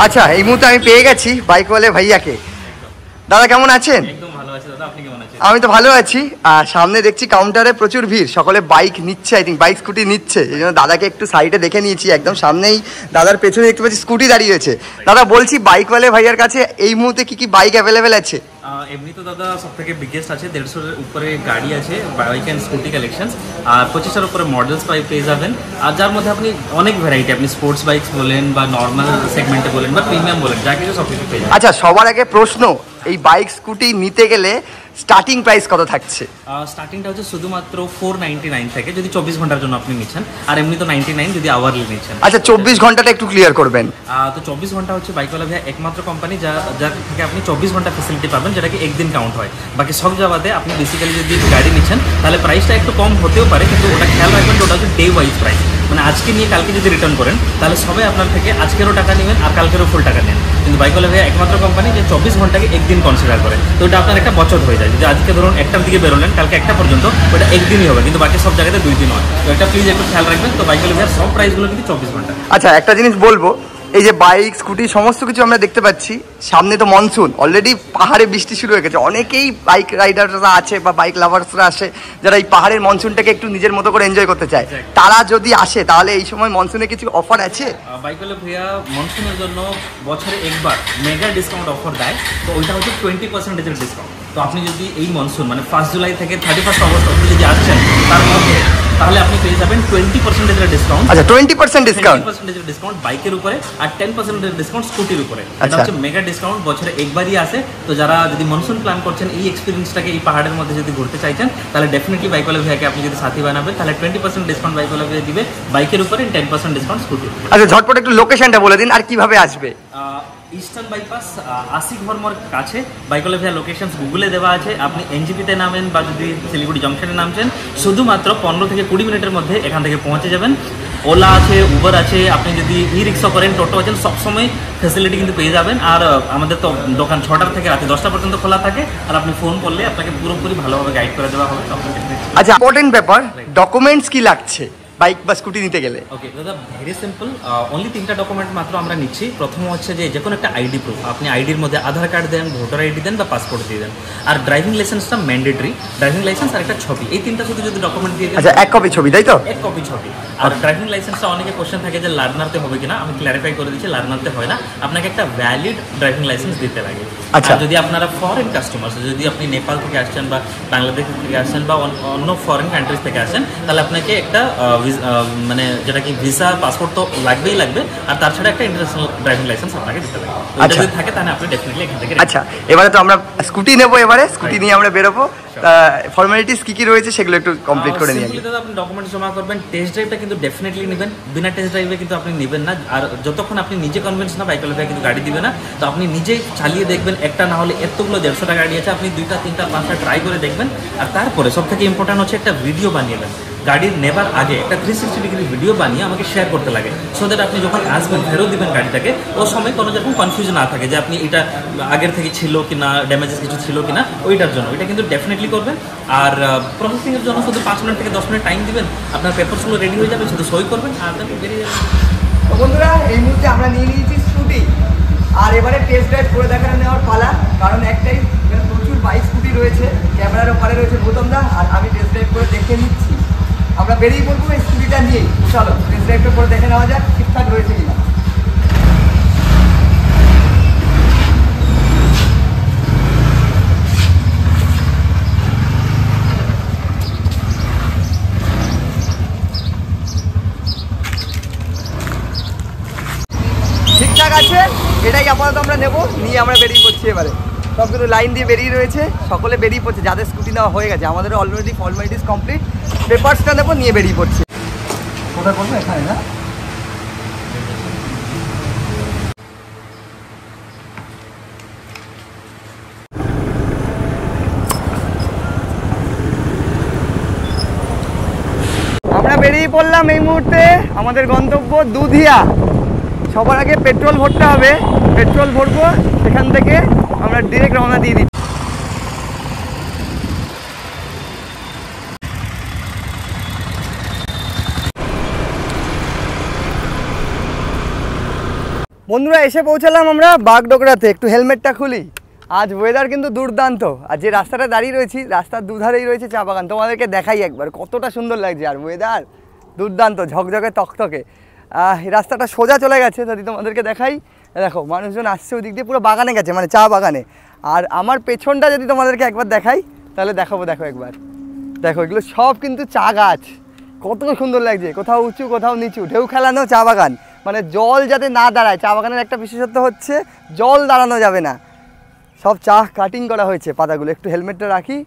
আচ্ছা, এই মুহূর্তে আমি পেয়ে গেছি বাইকওয়ালে ভাইয়াকে। দাদা কেমন আছেন? আমি তো ভালো আছি। আর সামনে দেখছি কাউন্টারে প্রচুর ভিড়, সকলে বাইক নিচ্ছে, আই থিঙ্ক বাইক স্কুটি নিচ্ছে। এই জন্য দাদাকে একটু সাইডে দেখে নিয়েছি, একদম সামনেই দাদার পেছনে দেখতে পাচ্ছি স্কুটি দাঁড়িয়ে রয়েছে। দাদা বলছি বাইকওয়ালে ভাইয়ার কাছে এই মুহূর্তে কি কি বাইক অ্যাভেলেবেল আছে? এমনি তো দাদা সব থেকে বিগেস্ট আছে, 150 এর উপরে গাড়ি আছে বাইক অ্যান্ড স্কুটি কালেকশন, আর 25-এর উপরে মডেলস পেয়ে যাবেন। আর যার মধ্যে আপনি অনেক ভ্যারাইটি, আপনি স্পোর্টস বাইকস বলেন বা নর্মাল সেগমেন্টে বলেন বা প্রিমিয়াম বলেন, যা কিছু সব কিছু পেয়ে যাবেন। আচ্ছা, সবার আগে প্রশ্ন, এই বাইক স্কুটি নিতে গেলে স্টার্টিং প্রাইস কত থাকছে? স্টার্টিংটা হচ্ছে শুধুমাত্র 499 থেকে, যদি 24 ঘন্টার জন্য আপনি নিচ্ছেন, আর এমনি তো 99 যদি আওয়ারলি নিচ্ছেন। আচ্ছা, 24 ঘন্টাটা একটু ক্লিয়ার করবেন। তো 24 ঘন্টা হচ্ছে বাইকওয়ালা ভাইয়া একমাত্র কোম্পানি যার থেকে আপনি 24 ঘন্টা ফেসিলিটি পাবেন, যেটাকে একদিন কাউন্ট হয়। বাকি সব জায়গাতে আপনি বেসিক্যালি যদি গাড়ি নিচ্ছেন তাহলে প্রাইসটা একটু কম হতেও পারে, কিন্তু ওটা খেয়াল রাখবেন ওটা হচ্ছে ডে ওয়াইজ প্রাইস। মানে আজকে নিয়ে কালকে যদি রিটার্ন করেন তাহলে সবাই আপনার থেকে আজকেরও টাকা নেবেন আর কালকেরও ফুল টাকা নেন। কিন্তু বাইকওয়ালা ভাইয়া একমাত্র কোম্পানি যে 24 ঘন্টাকে একদিন কনসিডার করে, তো ওটা আপনার একটা বছর হয়ে যায়। যদি আজকে ধরুন 1টার দিকে বেরোলেন, কালকে 1টা পর্যন্ত, ওটা একদিনই হবে, কিন্তু বাকি সব জায়গাতে 2 দিন হয়। তো এটা প্লিজ একটু খেয়াল রাখবেন। তো বাইকওয়ালা ভাইয়ার সব প্রাইসগুলো কিন্তু 24 ঘন্টা। আচ্ছা, একটা জিনিস বলবো, এই যে বাইক স্কুটি সমস্ত কিছু আমরা দেখতে পাচ্ছি, সামনে তো মনসুন, অলরেডি পাহাড়ে বৃষ্টি শুরু হয়ে গেছে। অনেকেই বাইক রাইডাররা আছে বা বাইক লাভার্সরা আসে যারা এই পাহাড়ের মনসুনটাকে একটু নিজের মতো করে এনজয় করতে চায়। তারা যদি আসে তাহলে এই সময় মনসুনে কিছু অফার আছে? বাইকওয়ালা ভাইয়া মনসুনের জন্য বছরে একবার মেগা ডিসকাউন্ট অফার দেয়, তো ওইটা হচ্ছে 20% ডিসকাউন্ট। তো আপনি যদি এই মনসুন মানে 1 জুলাই থেকে 31 অগস্ট অবধি যদি আসছেন তার মধ্যে, তাহলে আপনি পেয়ে যাবেন 20% ডিসকাউন্ট। আচ্ছা, 20% ডিসকাউন্ট, 20% ডিসকাউন্ট বাইকের উপরে আর 10% ডিসকাউন্ট স্কুটির উপরে। এটা হচ্ছে মেগা ডিসকাউন্ট, বছরে একবারই আসে। তো যারা যদি মনসুন প্ল্যান করছেন, এই এক্সপিরিয়েন্সটাকে এই পাহাড়ের মধ্যে যদি ঘুরতে চাইছেন, তাহলে ডেফিনেটলি বাইকওয়ালা ভাইয়াকে আপনি যদি সাথী বানাবেন তাহলে 20% ডিসকাউন্ট বাইকওয়ালা ভাইয়া দিবে বাইকের উপরে, 10% ডিসকাউন্ট স্কুটির উপরে। আচ্ছা, ঝটপট একটু লোকেশনটা বলে দিন আর কিভাবে আসবে। ইস্টার্ন বাইপাস আশিক ধর্মর কাছে বাইকওয়ালা ভাইয়া লোকেশন গুগলে দেওয়া আছে। আপনি এনজিপিতে নামেন বা যদি শিলিগুড়ি জংশনে নামছেন, শুধুমাত্র 15 থেকে 20 মিনিটের মধ্যে এখান থেকে পৌঁছে যাবেন। ওলা আছে, উবার আছে, আপনি যদি ই রিক্সা করেন, টোটো আছেন, সবসময় ফ্যাসিলিটি কিন্তু পেয়ে যাবেন। আর আমাদের তো দোকান 6টা থেকে রাতে 10টা পর্যন্ত খোলা থাকে, আর আপনি ফোন করলে আপনাকে পুরোপুরি ভালোভাবে গাইড করে দেওয়া হবে। আচ্ছা, ইম্পর্টেন্ট ব্যাপার, ডকুমেন্টস কি লাগছে বাইক বা স্কুটি নিতে গেলে? ওকে দাদা, ভেরি সিম্পল, অনলি 3টা ডকুমেন্ট মাত্র আমরা নিচ্ছি। প্রথম হচ্ছে যে কোনো একটা আইডি প্রুফ, আপনি আইডির মধ্যে আধার কার্ড দেন, ভোটার আইডি দেন বা পাসপোর্ট দিয়ে দেন। আর ড্রাইভিং লাইসেন্সটা ম্যান্ডেটরি, ড্রাইভিং লাইসেন্স আর একটা ছবি, এই 3টা শুধু যদি ডকুমেন্ট দিয়ে দেন। আচ্ছা, 1 কপি ছবি, তাই তো? 1 কপি ছবি। আর ড্রাইভিং লাইসেন্সটা অনেকে কোশ্চেন থাকে যে লার্নারতে হবে কিনা, আমি ক্ল্যারিফাই করে দিচ্ছি লার্নারতে হয় না, আপনাকে একটা ভ্যালিড ড্রাইভিং লাইসেন্স দিতে লাগে। আচ্ছা, যদি আপনারা ফরেন কাস্টমার, যদি আপনি নেপাল থেকে আসছেন বা বাংলাদেশ থেকে আসছেন বা অন্য ফরেন কান্ট্রিজ থেকে আসেন, তাহলে আপনাকে একটা মানে যেটা কি ভিসা পাসপোর্ট তো লাগবেই লাগবে, আর তার ছাড়া একটা ইন্টারন্যাশনাল ড্রাইভিং লাইসেন্স আপনাকে দিতে লাগে। এটা যদি থাকে তাহলে আপনি ডেফিনেটলি এখান থেকে। আচ্ছা, এবারে তো আমরা স্কুটি নেব, এবারে স্কুটি নিয়ে আমরা বেরোবো। ফর্মালিটিস কি কি রয়েছে সেগুলো একটু কমপ্লিট করে নিয়ে দাদা, আপনি ডকুমেন্ট জমা করবেন। টেস্ট ড্রাইভটা কিন্তু ডেফিনেটলি নেবেন, বিনা টেস্ট ড্রাইভে কিন্তু আপনি নেবেন না। আর যতক্ষণ আপনি নিজে কনভিন্স না, বাইকওয়ালা ভাইয়া কিন্তু গাড়ি দিবে না। তো আপনি নিজেই চালিয়ে দেখবেন, একটা না হলে এতগুলো 150টা গাড়ি আছে, আপনি 2টা 3টা 5টা ট্রাই করে দেখবেন। আর তারপরে সব থেকে ইম্পর্টেন্ট হচ্ছে একটা ভিডিও বানিয়েবেন। গাড়ির নেবার আগে একটা 360 ডিগ্রি ভিডিও বানিয়ে আমাকে শেয়ার করতে লাগে, সো দ্যাট আপনি যখন আসবেন ফেরত দিবেন গাড়িটাকে, ও সময় কোনো যখন কনফিউশন না থাকে যে আপনি এটা আগের থেকে ছিল কি না, ড্যামেজেস কিছু ছিল কি না, ওইটার জন্য ওইটা কিন্তু ডেফিনেটলি করবেন। আর প্রসেসিংয়ের জন্য শুধু 5 মিনিট থেকে 10 মিনিট টাইম দিবেন, আপনার পেপারসগুলো রেডি হয়ে যাবে, শুধু সই করবেন আর আপনি বেরিয়ে যাবেন। তো বন্ধুরা, এই মুহূর্তে আমরা নিয়ে নিয়েছি স্কুটি, আর এবারে টেস্ট ড্রাইভ করে দেখানো নেওয়ার পালা। কারণ একটাই, প্রচুর বাইক স্কুটি রয়েছে, ক্যামেরার ওপারে রয়েছে গৌতমদা, আর আমি টেস্ট ড্রাইভ করে দেখে নিচ্ছি। আমরা বেরিয়ে পড়বো এই স্কুটিটা নিয়েই। চলো টেস্ট ড্রাইভটা করে দেখে নেওয়া যাক ঠিকঠাক রয়েছে কিনা। আছে, এটাই আপাতত আমরা নেবো, নিয়ে আমরা বেরিয়ে পড়ছি এবারে। সবগুলো লাইন দিয়ে বেরিয়ে রয়েছে, সকলে বেরিয়ে পড়ছে, যাদের স্কুটি নেওয়া হয়ে গেছে। আমাদের অলরেডি ফর্মালিটিস কমপ্লিট, পেপারসটা নেবো, নিয়ে বেরিয়ে পড়ছি। কোথায় করবো? এখানে না? আমরা বেরিয়ে পড়লাম এই মুহূর্তে আমাদের গন্তব্য দুধিয়া। সবার আগে পেট্রোল ভরতে হবে, পেট্রোল ভরবো, সেখান থেকে আমরা ডিরেক্ট রওনা দিয়ে দিই। বন্ধুরা এসে পৌঁছালাম আমরা বাগডোগরাতে। একটু হেলমেটটা খুলি। আজ ওয়েদার কিন্তু দুর্দান্ত, আর যে রাস্তাটা দাঁড়িয়ে রয়েছি রাস্তার দুধারেই রয়েছে চা বাগান। তোমাদেরকে দেখাই একবার কতটা সুন্দর লাগছে, আর ওয়েদার দুর্দান্ত, ঝকঝকে তকতকে। এই রাস্তাটা সোজা চলে গেছে, যদি তোমাদেরকে দেখাই, দেখো মানুষজন আসছে ওই দিক দিয়ে, পুরো বাগানে গেছে, মানে চা বাগানে। আর আমার পেছনটা যদি তোমাদেরকে একবার দেখাই তাহলে দেখাবো, দেখো একবার, দেখো এগুলো সব কিন্তু চা গাছ, কত সুন্দর লাগছে, কোথাও উঁচু কোথাও নিচু, ঢেউ খেলানো চা বাগান, মানে জল যাতে না দাঁড়ায়। চা বাগানের একটা বিশেষত্ব হচ্ছে জল দাঁড়ানো যাবে না, সব চা কাটিং করা হয়েছে পাতাগুলো। একটু হেলমেটটা রাখি,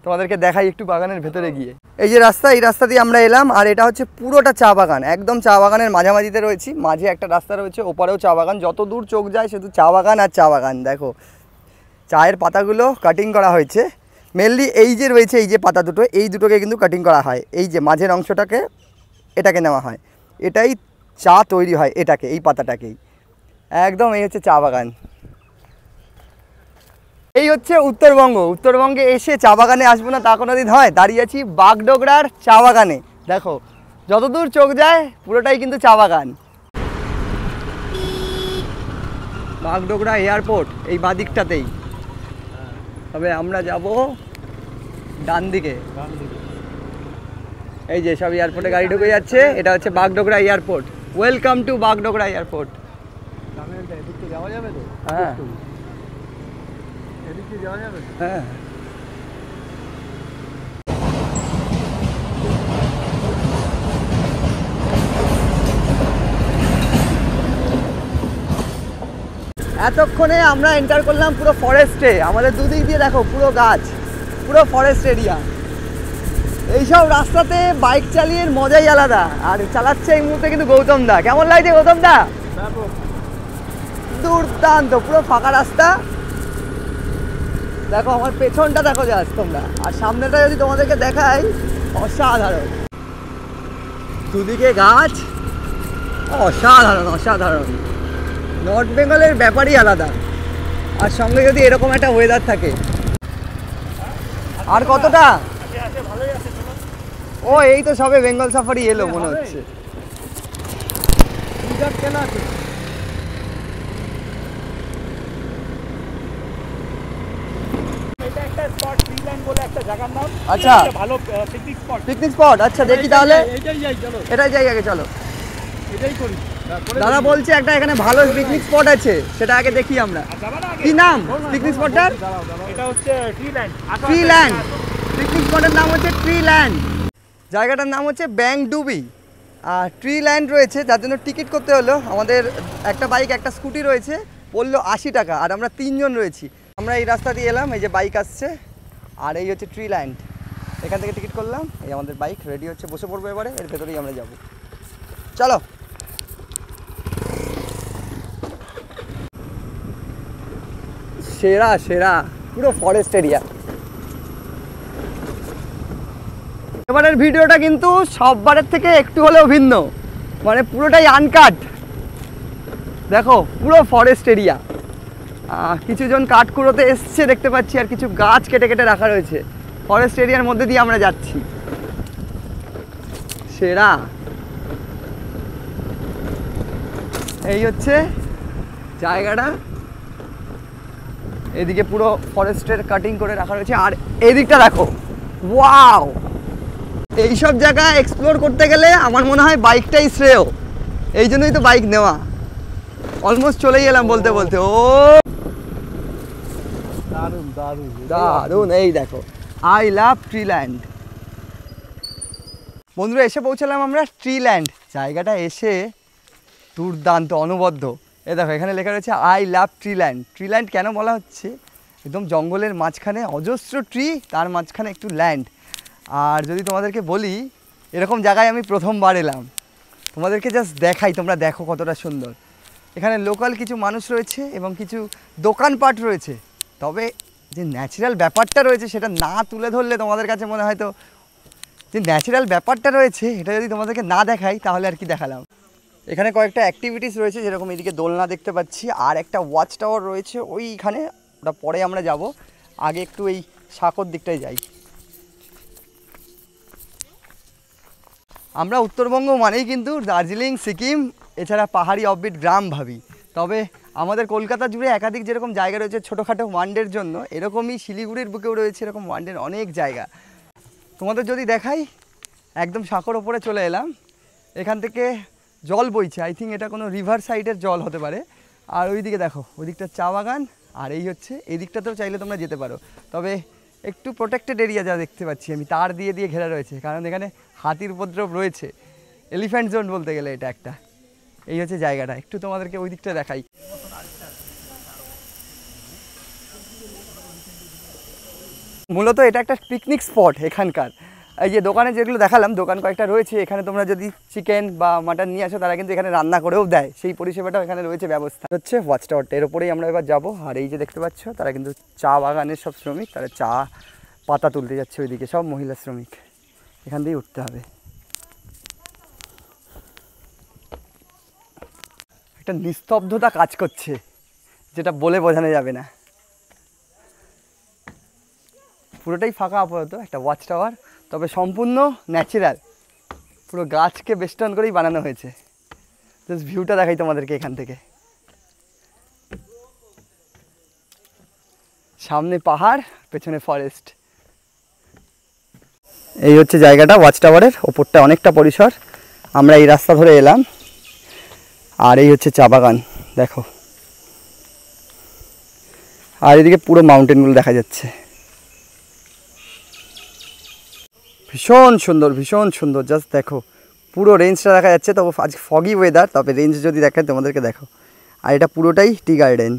তোমাদেরকে দেখাই একটু বাগানের ভেতরে গিয়ে। এই যে রাস্তা, এই রাস্তা দিয়ে আমরা এলাম, আর এটা হচ্ছে পুরোটা চা বাগান, একদম চা বাগানের মাঝামাঝিতে রয়েছি। মাঝে একটা রাস্তা রয়েছে, ওপারেও চা বাগান, যত দূর চোখ যায় শুধু চা বাগান আর চা বাগান। দেখো চায়ের পাতাগুলো কাটিং করা হয়েছে, মেনলি এই যে রয়েছে এই যে পাতা দুটো, এই দুটোকে কিন্তু কাটিং করা হয়। এই যে মাঝের অংশটাকে, এটাকে নেওয়া হয়, এটাই চা তৈরি হয়, এটাকে, এই পাতাটাকেই একদম। এই হচ্ছে চা বাগান, এই হচ্ছে উত্তরবঙ্গ। উত্তরবঙ্গে এসে চা বাগানে আসবো না তা কোনো দিন হয়? দাঁড়িয়ে আছি বাগডোগরার চা বাগানে। দেখো যতদূর চোখ যায় পুরোটাই কিন্তু চা বাগান। বাগডোগরা এয়ারপোর্ট এই বাদিকটাতেই, তবে আমরা যাব ডান দিকে। এই যে সব এয়ারপোর্টে গাড়ি ঢুকে যাচ্ছে, এটা হচ্ছে Bagdogra airport. Welcome to Bagdogra airport. যাওয়া যাবে তো? হ্যাঁ এদিকে যাওয়া যাবে? হ্যাঁ এতক্ষণে আমরা এন্টার করলাম পুরো ফরেস্টে। আমাদের দুদিক দিয়ে দেখো পুরো গাছ, পুরো ফরেস্ট এরিয়া। এইসব রাস্তাতে বাইক চালিয়ে মজাই আলাদা। আর চালাচ্ছে এই মুহূর্তে কিন্তু গৌতম দা। কেমন লাগছে গৌতম দা? দুর্দান্ত, পুরো ফাঁকা রাস্তা। দেখো আমার পেছনটা দেখো যাচ্ছে তোমরা, আর সামনেটা যদি তোমাদেরকে দেখাই, অসাধারণ, দুদিকে গাছ, অসাধারণ অসাধারণ। নর্থ বেঙ্গলের ব্যাপারই আলাদা, আর সঙ্গে যদি এরকম একটা ওয়েদার থাকে। আর কতটা? ও এই তো সবে বেঙ্গল সাফারি এলো মনে হচ্ছে। আচ্ছা ভালো পিকনিক স্পট। আচ্ছা দেখি তাহলে, এটাই যাই আগে, চলো এটাই করি। দাদা বলছে একটা এখানে ভালো পিকনিক স্পট আছে, সেটা আগে দেখি আমরা। কি নাম পিকনিক স্পটটার? এটা হচ্ছে ট্রিল্যান্ড। ট্রিল্যান্ড পিকনিক স্পটের নাম হচ্ছে ট্রিল্যান্ড। জায়গাটার নাম হচ্ছে ব্যাংডুবি। আর ট্রিল্যান্ড রয়েছে, যার জন্য টিকিট করতে হলো। আমাদের একটা বাইক একটা স্কুটি রয়েছে, বললো 80 টাকা, আর আমরা 3 জন রয়েছি। আমরা এই রাস্তা দিয়ে এলাম, এই যে বাইক আসছে, আর এই হচ্ছে ট্রিল্যান্ড। এখান থেকে টিকিট করলাম, এই আমাদের বাইক রেডি হচ্ছে, বসে পড়বো এবারে, এর ভেতরেই আমরা যাব। চলো। সেরা সেরা পুরো ফরেস্ট এরিয়া। এবারের ভিডিওটা কিন্তু সববারের থেকে একটু হলেও ভিন্ন, মানে পুরোটাই আনকাট। দেখো পুরো ফরেস্ট এরিয়া, কিছুজন কাঠকুড়োতে এসছে দেখতে পাচ্ছি, আর কিছু গাছ কেটে কেটে রাখা রয়েছে। ফরেস্ট এরিয়ার মধ্যে দিয়ে আমরা যাচ্ছি। সেরা। এই হচ্ছে জায়গাটা, এদিকে পুরো ফরেস্টের কাটিং করে রাখা রয়েছে, আর এদিকটা দেখো, ওয়াও। এইসব জায়গা এক্সপ্লোর করতে গেলে আমার মনে হয় বাইকটাই শ্রেয়, এই জন্যই তো বাইক নেওয়া। অলমোস্ট চলেই এলাম বলতে বলতে। ও দারুণ দারুণ দারুণ। এই দেখো, আই লাভ ট্রিল্যান্ড। বন্ধুরা এসে পৌঁছালাম আমরা ট্রিল্যান্ড। জায়গাটা এসে দুর্দান্ত, অনবদ্য। এ দেখো এখানে লেখা রয়েছে আই লাভ ট্রিল্যান্ড। ট্রিল্যান্ড কেন বলা হচ্ছে, একদম জঙ্গলের মাঝখানে অজস্র ট্রি, তার মাঝখানে একটু ল্যান্ড। আর যদি তোমাদেরকে বলি এরকম জায়গায় আমি প্রথমবার এলাম, তোমাদেরকে জাস্ট দেখাই, তোমরা দেখো কতটা সুন্দর। এখানে লোকাল কিছু মানুষ রয়েছে এবং কিছু দোকানপাট রয়েছে, তবে যে ন্যাচারাল ব্যাপারটা রয়েছে সেটা না তুলে ধরলে তোমাদের কাছে মনে হয় তো যে ন্যাচারাল ব্যাপারটা রয়েছে এটা যদি তোমাদেরকে না দেখাই তাহলে আর কি দেখালাম। এখানে কয়েকটা অ্যাক্টিভিটিস রয়েছে, যেরকম এদিকে দোলনা দেখতে পাচ্ছি, আর একটা ওয়াচ টাওয়ার রয়েছে ওইখানে, ওটা পরে আমরা যাব। আগে একটু এই সাঁকোর দিকটায় যাই। আমরা উত্তরবঙ্গ মানেই কিন্তু দার্জিলিং, সিকিম, এছাড়া পাহাড়ি অফবিট গ্রাম ভাবি। তবে আমাদের কলকাতা জুড়ে একাধিক যেরকম জায়গা রয়েছে ছোটোখাটো ওয়ানডের জন্য, এরকমই শিলিগুড়ির বুকেও রয়েছে এরকম ওয়ানডের অনেক জায়গা। তোমাদের যদি দেখাই, একদম সাঁকোর ওপরে চলে এলাম, এখান থেকে জল বইছে, আই থিঙ্ক এটা কোনো রিভার সাইডের জল হতে পারে। আর ওই দিকে দেখো, ওই দিকটা চা বাগান, আর এই হচ্ছে এই দিকটাতেও চাইলে তোমরা যেতে পারো, তবে একটু প্রোটেক্টেড এরিয়া যা দেখতে পাচ্ছি আমি, তার দিয়ে ঘেরা রয়েছে, কারণ এখানে হাতির উপদ্রব রয়েছে, এলিফ্যান্ট জোন বলতে গেলে এটা একটা। এই হচ্ছে জায়গাটা, একটু তোমাদেরকে ওই দিকটা দেখাই। মূলত এটা একটা পিকনিক স্পট এখানকার। এই যে দোকানে যেগুলো দেখালাম, দোকান কয়েকটা রয়েছে, এখানে তোমরা যদি চিকেন বা মাটন নিয়ে আসো তারা কিন্তু এখানে রান্না করেও দেয়, সেই পরিষেবাটাও এখানে রয়েছে ব্যবস্থা। হচ্ছে ওয়াচ টাওয়ারটা, এর ওপরেই আমরা এবার যাবো। আর এই যে দেখতে পাচ্ছ, তারা কিন্তু চা বাগানের সব শ্রমিক, তারা চা পাতা তুলতে যাচ্ছে ওইদিকে, সব মহিলা শ্রমিক, এখান দিয়েই উঠতে হবে। একটা নিস্তব্ধতা কাজ করছে, যেটা বলে বোঝানো যাবে না। পুরোটাই ফাঁকা আপাতত, একটা ওয়াচ টাওয়ার, তবে সম্পূর্ণ ন্যাচারাল, পুরো গাছকে বেষ্টন করেই বানানো হয়েছে। জাস্ট ভিউটা দেখাই তোমাদেরকে এখান থেকে, সামনে পাহাড়, পেছনে ফরেস্ট। এই হচ্ছে জায়গাটা ওয়াচ টাওয়ারের, ওপরটা অনেকটা পরিসর। আমরা এই রাস্তা ধরে এলাম, আর এই হচ্ছে চা বাগান দেখো, আর এদিকে পুরো মাউন্টেনগুলো দেখা যাচ্ছে। ভীষণ সুন্দর, ভীষণ সুন্দর, জাস্ট দেখো পুরো রেঞ্জটা দেখা যাচ্ছে। তবে আজ ফগি ওয়েদার, তবে রেঞ্জ যদি দেখায় তোমাদেরকে দেখো। আর এটা পুরোটাই টি গার্ডেন,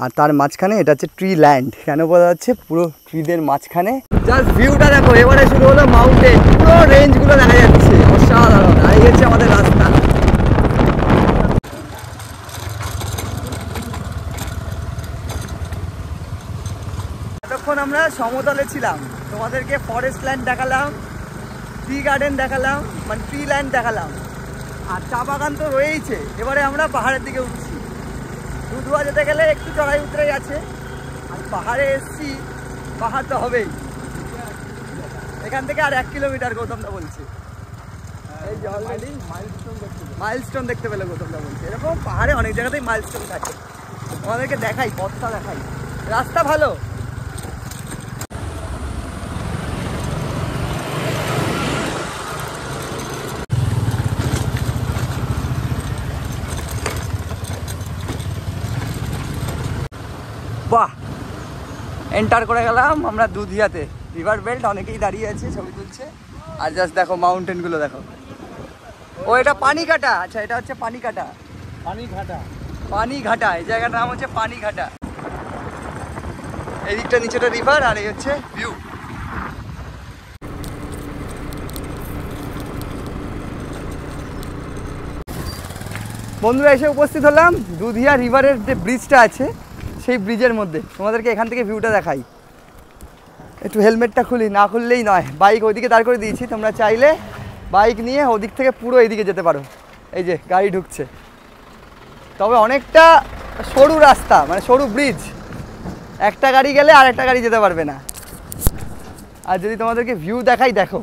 আর তার মাঝখানে এটা হচ্ছে ট্রি ল্যান্ড। কেন বলা যাচ্ছে পুরো ট্রিদের মাঝখানে, জাস্ট ভিউটা দেখো। এবারে শুরু হলো মাউন্টেন, পুরো রেঞ্জগুলো দেখা যাচ্ছে, অসাধারণ। আর এই হচ্ছে আমাদের রাস্তা। এতক্ষণ আমরা সমতলে ছিলাম, তোমাদেরকে ফরেস্ট ল্যান্ড দেখালাম, টি গার্ডেন দেখালাম, মানে ট্রি ল্যান্ড দেখালাম, আর চা বাগান তো রয়েইছে। এবারে আমরা পাহাড়ের দিকে উঠছি। দুধুয়া যেতে গেলে একটু চড়াই উতরাই আছে, আর পাহাড়ে এসছি, পাহাড় তো হবেই। এখান থেকে আর 1 কিলোমিটার গৌতমদা বলছে। এই যে অলরেডি মাইলস্টোন দেখতে পেলে গৌতমদা বলছে। এরকম পাহাড়ে অনেক জায়গাতেই মাইলস্টোন থাকে, তোমাদেরকে দেখাই, পথটা দেখাই, রাস্তা ভালো। বাহ, এন্টার করে গেলাম আমরা দুধিয়াতে, রিভার বেল্ট, অনেকেই দাঁড়িয়ে আছে ছবি তুলছে। আর জাস্ট দেখো মাউন্টেনগুলো দেখো। ও এটা পানিঘাটা, আচ্ছা এটা হচ্ছে পানিঘাটা, পানিঘাটা, এই জায়গাটার নাম হচ্ছে পানিঘাটা। এই দিকটা নিচেটা রিভার, আর এই হচ্ছে ভিউ। বন্ধুরা এসে উপস্থিত হলাম দুধিয়া রিভারের যে ব্রিজটা আছে সেই ব্রিজের মধ্যে। তোমাদেরকে এখান থেকে ভিউটা দেখাই। একটু হেলমেটটা খুলি, না খুললেই নয়। বাইক ওইদিকে দাঁড় করে দিয়েছি, তোমরা চাইলে বাইক নিয়ে ওদিক থেকে পুরো এইদিকে যেতে পারো। এই যে গাড়ি ঢুকছে, তবে অনেকটা সরু রাস্তা, মানে সরু ব্রিজ, একটা গাড়ি গেলে আর একটা গাড়ি যেতে পারবে না। আর যদি তোমাদেরকে ভিউ দেখাই, দেখো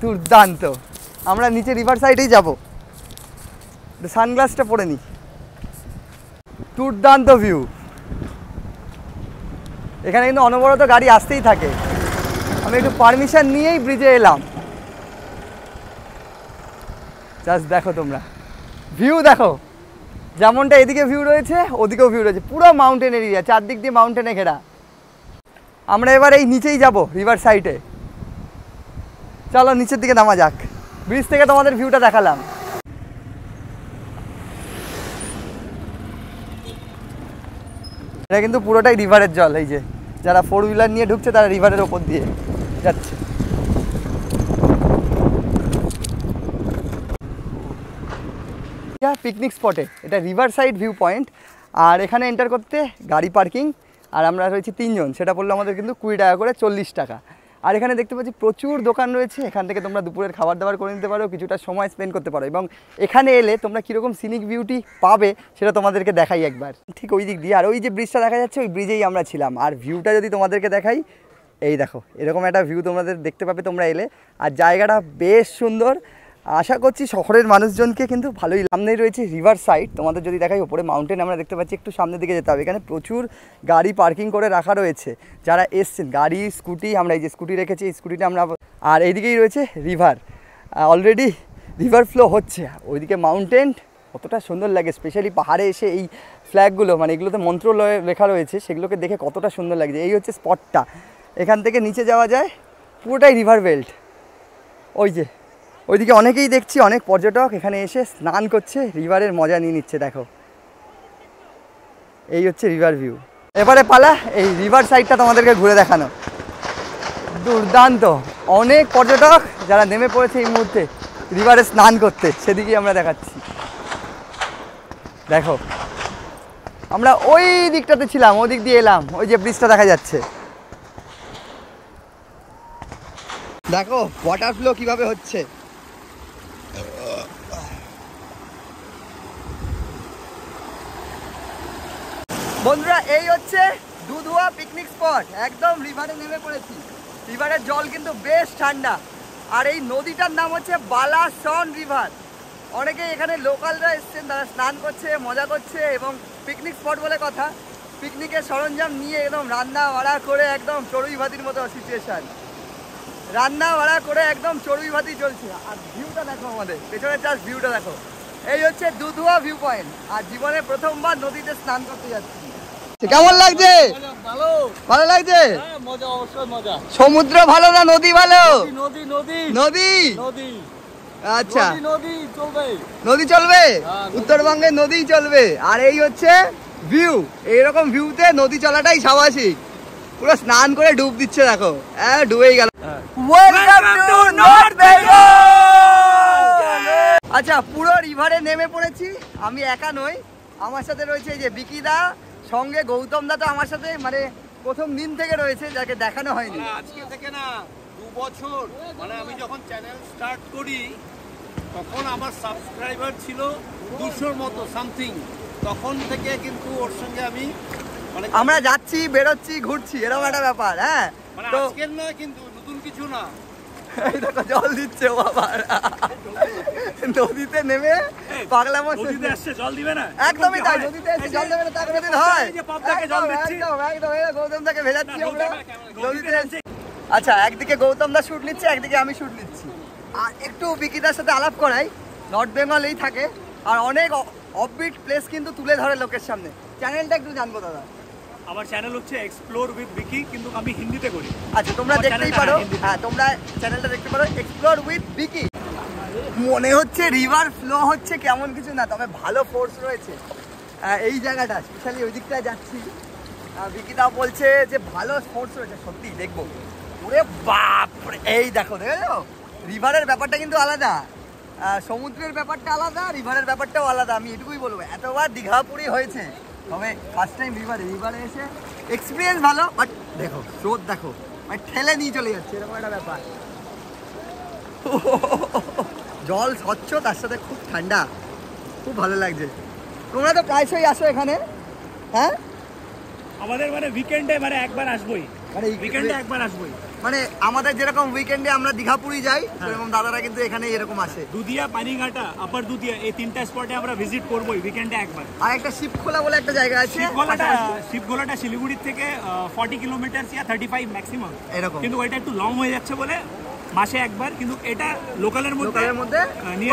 দুর্দান্ত। আমরা নিচে রিভার সাইডেই যাবো, সানগ্লাসটা পরে নিই। দুর্দান্ত ভিউ, এখানে কিন্তু অনবরত গাড়ি আসতেই থাকে। আমি একটু পারমিশন নিয়েই ব্রিজে এলাম। জাস্ট দেখো তোমরা ভিউ দেখো, যেমনটা এদিকে ভিউ রয়েছে ওদিকেও ভিউ রয়েছে, পুরো মাউন্টেন এরিয়া, চারদিক দিয়ে মাউন্টেনে ঘেরা। আমরা এবার এই নিচেই যাব রিভার সাইডে। চলো নিচের দিকে নামা যাক। ব্রিজ থেকে তোমাদের ভিউটা দেখালাম। এটা কিন্তু পুরোটাই রিভারের জল। এই যে যারা 4 হুইলার নিয়ে ঢুকছে তারা রিভারের ওপর দিয়ে যাচ্ছে। পিকনিক স্পটে, এটা রিভার সাইড ভিউ পয়েন্ট। আর এখানে এন্টার করতে গাড়ি পার্কিং, আর আমরা রয়েছি 3 জন, সেটা পড়লো আমাদের কিন্তু 20 টাকা করে, 40 টাকা। আর এখানে দেখতে পাচ্ছি প্রচুর দোকান রয়েছে, এখান থেকে তোমরা দুপুরের খাবার দাবার করে নিতে পারো, কিছুটা সময় স্পেন্ড করতে পারো। এবং এখানে এলে তোমরা কীরকম সিনিক বিউটি পাবে সেটা তোমাদেরকে দেখাই একবার। ঠিক ওই দিক দিয়ে, আর ওই যে ব্রিজটা দেখা যাচ্ছে ওই ব্রিজেই আমরা ছিলাম। আর ভিউটা যদি তোমাদেরকে দেখাই, এই দেখো এরকম একটা ভিউ তোমাদের দেখতে পাবে তোমরা এলে। আর জায়গাটা বেশ সুন্দর, আশা করছি শহরের মানুষজনকে কিন্তু ভালোই। সামনেই রয়েছে রিভার সাইড, তোমাদের যদি দেখাই ওপরে মাউন্টেন আমরা দেখতে পাচ্ছি, একটু সামনের দিকে যেতে হবে। এখানে প্রচুর গাড়ি পার্কিং করে রাখা রয়েছে, যারা এসছেন গাড়ি স্কুটি, আমরা এই যে স্কুটি রেখেছি এই স্কুটিটা আমরা। আর এইদিকেই রয়েছে রিভার, অলরেডি রিভার ফ্লো হচ্ছে। ওইদিকে মাউন্টেন কতটা সুন্দর লাগে, স্পেশালি পাহাড়ে এসে এই ফ্ল্যাগগুলো, মানে এগুলোতে মন্ত্র লেখা রয়েছে, সেগুলোকে দেখে কতটা সুন্দর লাগছে। এই হচ্ছে স্পটটা, এখান থেকে নিচে যাওয়া যায়, পুরোটাই রিভার বেল্ট। ওই যে ওইদিকে অনেকেই দেখছি, অনেক পর্যটক এখানে এসে স্নান করছে, রিভারের মজা নিয়ে নিচ্ছে। দেখো এই হচ্ছে রিভার ভিউ। এবারে পালা এই রিভার সাইডটা তোমাদেরকে ঘুরে দেখানো। দুর্দান্ত, অনেক পর্যটক যারা নেমে পড়েছে এই মুহূর্তে রিভারে স্নান করতে, সেদিকেই আমরা দেখাচ্ছি। দেখো আমরা ওই দিকটাতে ছিলাম, ওই দিক দিয়ে এলাম, ওই যে ব্রিজটা দেখা যাচ্ছে। দেখো ওয়াটার ফ্লো কিভাবে হচ্ছে। বন্ধুরা এই হচ্ছে দুধুয়া পিকনিক স্পট, একদম রিভারে নেমে পড়েছি। রিভারের জল কিন্তু বেশ ঠান্ডা, আর এই নদীটার নাম হচ্ছে বালাসন রিভার। অনেকেই এখানে লোকালরা এসছেন, তারা স্নান করছে, মজা করছে, এবং পিকনিক স্পট বলে কথা, পিকনিকের সরঞ্জাম নিয়ে একদম রান্না বাড়া করে একদম চড়ুই ভাতির মতো সিচুয়েশান, রান্না বাড়া করে একদম চড়ুই ভাতি চলছে। আর ভিউটা দেখো, আমাদের পেছনের চাষ ভিউটা দেখো। এই হচ্ছে দুধুয়া ভিউ পয়েন্ট, আর জীবনে প্রথমবার নদীতে স্নান করতে যাচ্ছি। কেমন লাগছে? ভালো লাগছে? সমুদ্র ভালো না নদী ভালো? নদী। আচ্ছা নদী চলবে, উত্তরবঙ্গে নদী চলবে। আর এই হচ্ছে ভিউ, এইরকম ভিউতে নদী চলাটাই স্বাভাবিক। পুরো স্নান করে ডুব দিচ্ছে, দেখো ডুবেই গেল। আচ্ছা পুরো রিভারে নেমে পড়েছি, আমি একা নই, আমার সাথে রয়েছে এই যে বিকিদা, সঙ্গে গৌতম দা তো আমার সাথে মানে প্রথম দিন থেকে রয়েছে, যাকে দেখানো হয়নি। আজকে থেকে না 2 বছর, মানে আমি যখন চ্যানেল স্টার্ট করি তখন আমার সাবস্ক্রাইবার ছিল 200-র মতো সামথিং। তখন থেকে কিন্তু ওর সঙ্গে আমি আমরা যাচ্ছি, বেরোচ্ছি, ঘুরছি, এরকম একটা ব্যাপার। হ্যাঁ মানে তো আজকের নয়, কিন্তু নতুন কিছু না। এই দেখো জল দিচ্ছে বাবার, নদীতে নেমে পাগলামো। নদীতে আসছে জল দিবে না? একদমই তাই, নদীতে এসে জল দেবে না তা কোনোদিন হয়? একদম গৌতম দাকে ভেজাচ্ছি আমরা নদীতে এসে। আচ্ছা একদিকে গৌতম দা শুট নিচ্ছে, একদিকে আমি শুট নিচ্ছি। আর একটু বিকিদার সাথে আলাপ করাই, নর্থ বেঙ্গলেই থাকে, আর অনেক অফবিট প্লেস কিন্তু তুলে ধরে লোকের সামনে। চ্যানেলটা একটু জানবো দাদা। আমার চ্যানেল হচ্ছে এক্সপ্লোর উইথ বিকি, কিন্তু আমি হিন্দিতে করি। আচ্ছা তোমরা দেখতেই পারো, হ্যাঁ তোমরা চ্যানেলটা দেখতে পারো, এক্সপ্লোর উইথ বিকি। মনে হচ্ছে রিভার ফ্লো হচ্ছে কেমন কিছু না, তবে ভালো ফোর্স রয়েছে এই জায়গাটা, স্পেশালি ওই দিকটায় যাচ্ছি। বিকিদা বলছে যে ভালো ফোর্স রয়েছে, সত্যি দেখবো। ওরে বাপ, এই দেখো দেখো রিভারের ব্যাপারটা কিন্তু আলাদা, সমুদ্রের ব্যাপারটা আলাদা, রিভারের ব্যাপারটাও আলাদা। আমি এটুকুই বলবো, এতবার দীঘা পুরী হয়েছে, তবে ফার্স্ট টাইম রিভারে এসে এক্সপিরিয়েন্স ভালো। বাট দেখো স্রোত দেখো, মানে ঠেলে নিয়ে চলে যাচ্ছে, এরকম একটা ব্যাপার। জল স্বচ্ছ, তার সাথে খুব ঠান্ডা, খুব ভালো লাগছে। তোমরা তো প্রায়শই আসো এখানে? হ্যাঁ আমাদের মানে উইকেন্ডে মানে একবার আসবোই, মানে উইকেন্ডে একবার আসবোই। মানে আমাদের যেরকম উইকেন্ডে আমরা দীঘাপুরি যাই, সেরকম দাদারা কিন্তু এখানে এরকম আসে। দুধিয়া, পানিঘাটা, আপার দুধিয়া, এই 3টা স্পটে আমরা ভিজিট করবোই উইকেন্ডে একবার। আর একটা শিবখোলা বলে একটা জায়গা আছে, শিবখোলাটা শিলিগুড়ির থেকে 40 কিলোমিটার ইয়া 35 ম্যাক্সিমাম এরকম, কিন্তু ওইটা একটু লং হয়ে যাচ্ছে বলে মাসে একবার। কিন্তু এটা লোকালের মধ্যে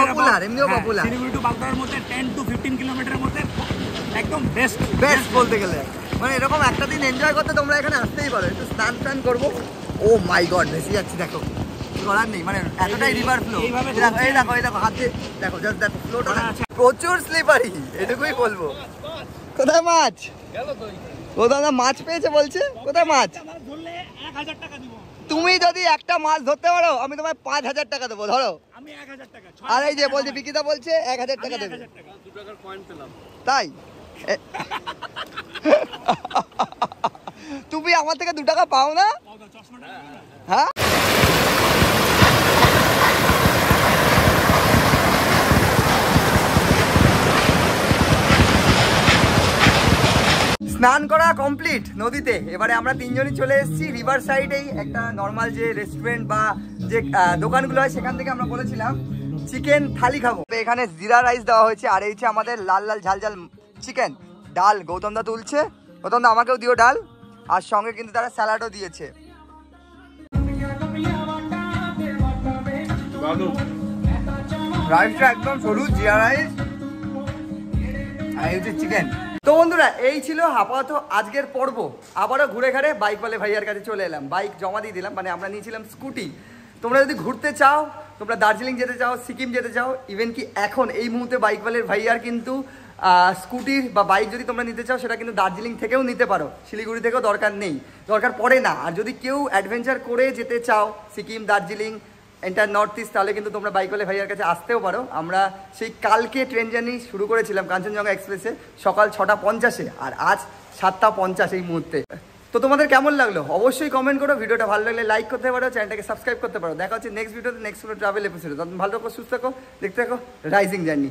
পপুলার, এমনিও পপুলার। শিলিগুড়ি টু বাগদার মধ্যে 10 to 15 কিলোমিটারের মধ্যে একদম বেস্ট বলতে গেলে। মানে এরকম একটা দিন এনজয় করতে তোমরা এখানে আসতেই পারো। একটু স্নান করবো। ও মাই গড, ভেসে যাচ্ছি, দেখো করার নেই, মানে এতটাই রিভার ফ্লো। এই দেখো হাতে দেখো, জাস্ট দেখো ফ্লোটা প্রচুর স্লিপারি, এটুকুই বলবো। কোথায় মাছ? ও দাদা মাছ পেয়েছে বলছে, কোথায় মাছ? মাছ ধরলে 1000 টাকা দিব। তুমি যদি একটা মাছ ধরতে পারো আমি তোমায় 5000 টাকা দেবো, ধরো। আমি 1000 টাকা। আর এই যে বলছে বিকিতা বলছে 1000 টাকা দেবে, 1000 টাকা। 2 টাকার কয়েন পেলাম। তাই? তুমি আমার থেকে 2 টাকা পাও না? চশমাটা হ্যাঁ, স্নান করা কমপ্লিট নদীতে। এবারে আমরা তিনজনই চলে এসেছি রিভার সাইডেই একটা নর্মাল যে রেস্টুরেন্ট বা যে দোকানগুলো হয় সেখান থেকে আমরা বলেছিলাম চিকেন থালি খাবো। তো এখানে জিরা রাইস দেওয়া হয়েছে, আর এই হচ্ছে আমাদের লাল লাল ঝাল ঝাল চিকেন। ডাল গৌতম দা তুলছে, গৌতম দা আমাকেও দিও ডাল, আর সঙ্গে কিন্তু তারা স্যালাডও দিয়েছে। রাইসটা একদম সরু জিরা রাইস, আর এই হচ্ছে চিকেন। তো বন্ধুরা এই ছিল আপাতত আজকের পর্ব। আবারও ঘুরে ঘাড়ে বাইকওয়ালে ভাইয়ার কাছে চলে এলাম, বাইক জমা দিয়ে দিলাম, মানে আমরা নিয়েছিলাম স্কুটি। তোমরা যদি ঘুরতে চাও, তোমরা দার্জিলিং যেতে চাও, সিকিম যেতে চাও, ইভেন কি এখন এই মুহূর্তে বাইকওয়ালের ভাইয়ার কিন্তু স্কুটির বা বাইক যদি তোমরা নিতে চাও সেটা কিন্তু দার্জিলিং থেকেও নিতে পারো, শিলিগুড়ি থেকেও দরকার নেই, দরকার পড়ে না। আর যদি কেউ অ্যাডভেঞ্চার করে যেতে চাও Sikkim, Darjeeling, enter north east, তাহলে কিন্তু তোমরা বাইকওয়ালে ভাইয়ার কাছে আসতেও পারো। আমরা সেই কালকে ট্রেন জার্নি শুরু করেছিলাম কাঞ্চনজঙ্ঘা এক্সপ্রেসে সকাল 6:50, আর আজ 7:50 এই মুহূর্তে। তো তোমাদের কেমন লাগলো অবশ্যই কমেন্ট করো। ভিডিওটা ভালো লাগলে লাইক করতে পারো, চ্যানেলটাকে সাবস্ক্রাইব করতে পারো। দেখা হচ্ছে নেক্সট ভিডিওতে, নেক্সট ট্রাভেল এপিসোডে। তখন ভালো থাকো, সুস্থ থাকো, দেখতে থাকো রাইজিং জার্নি।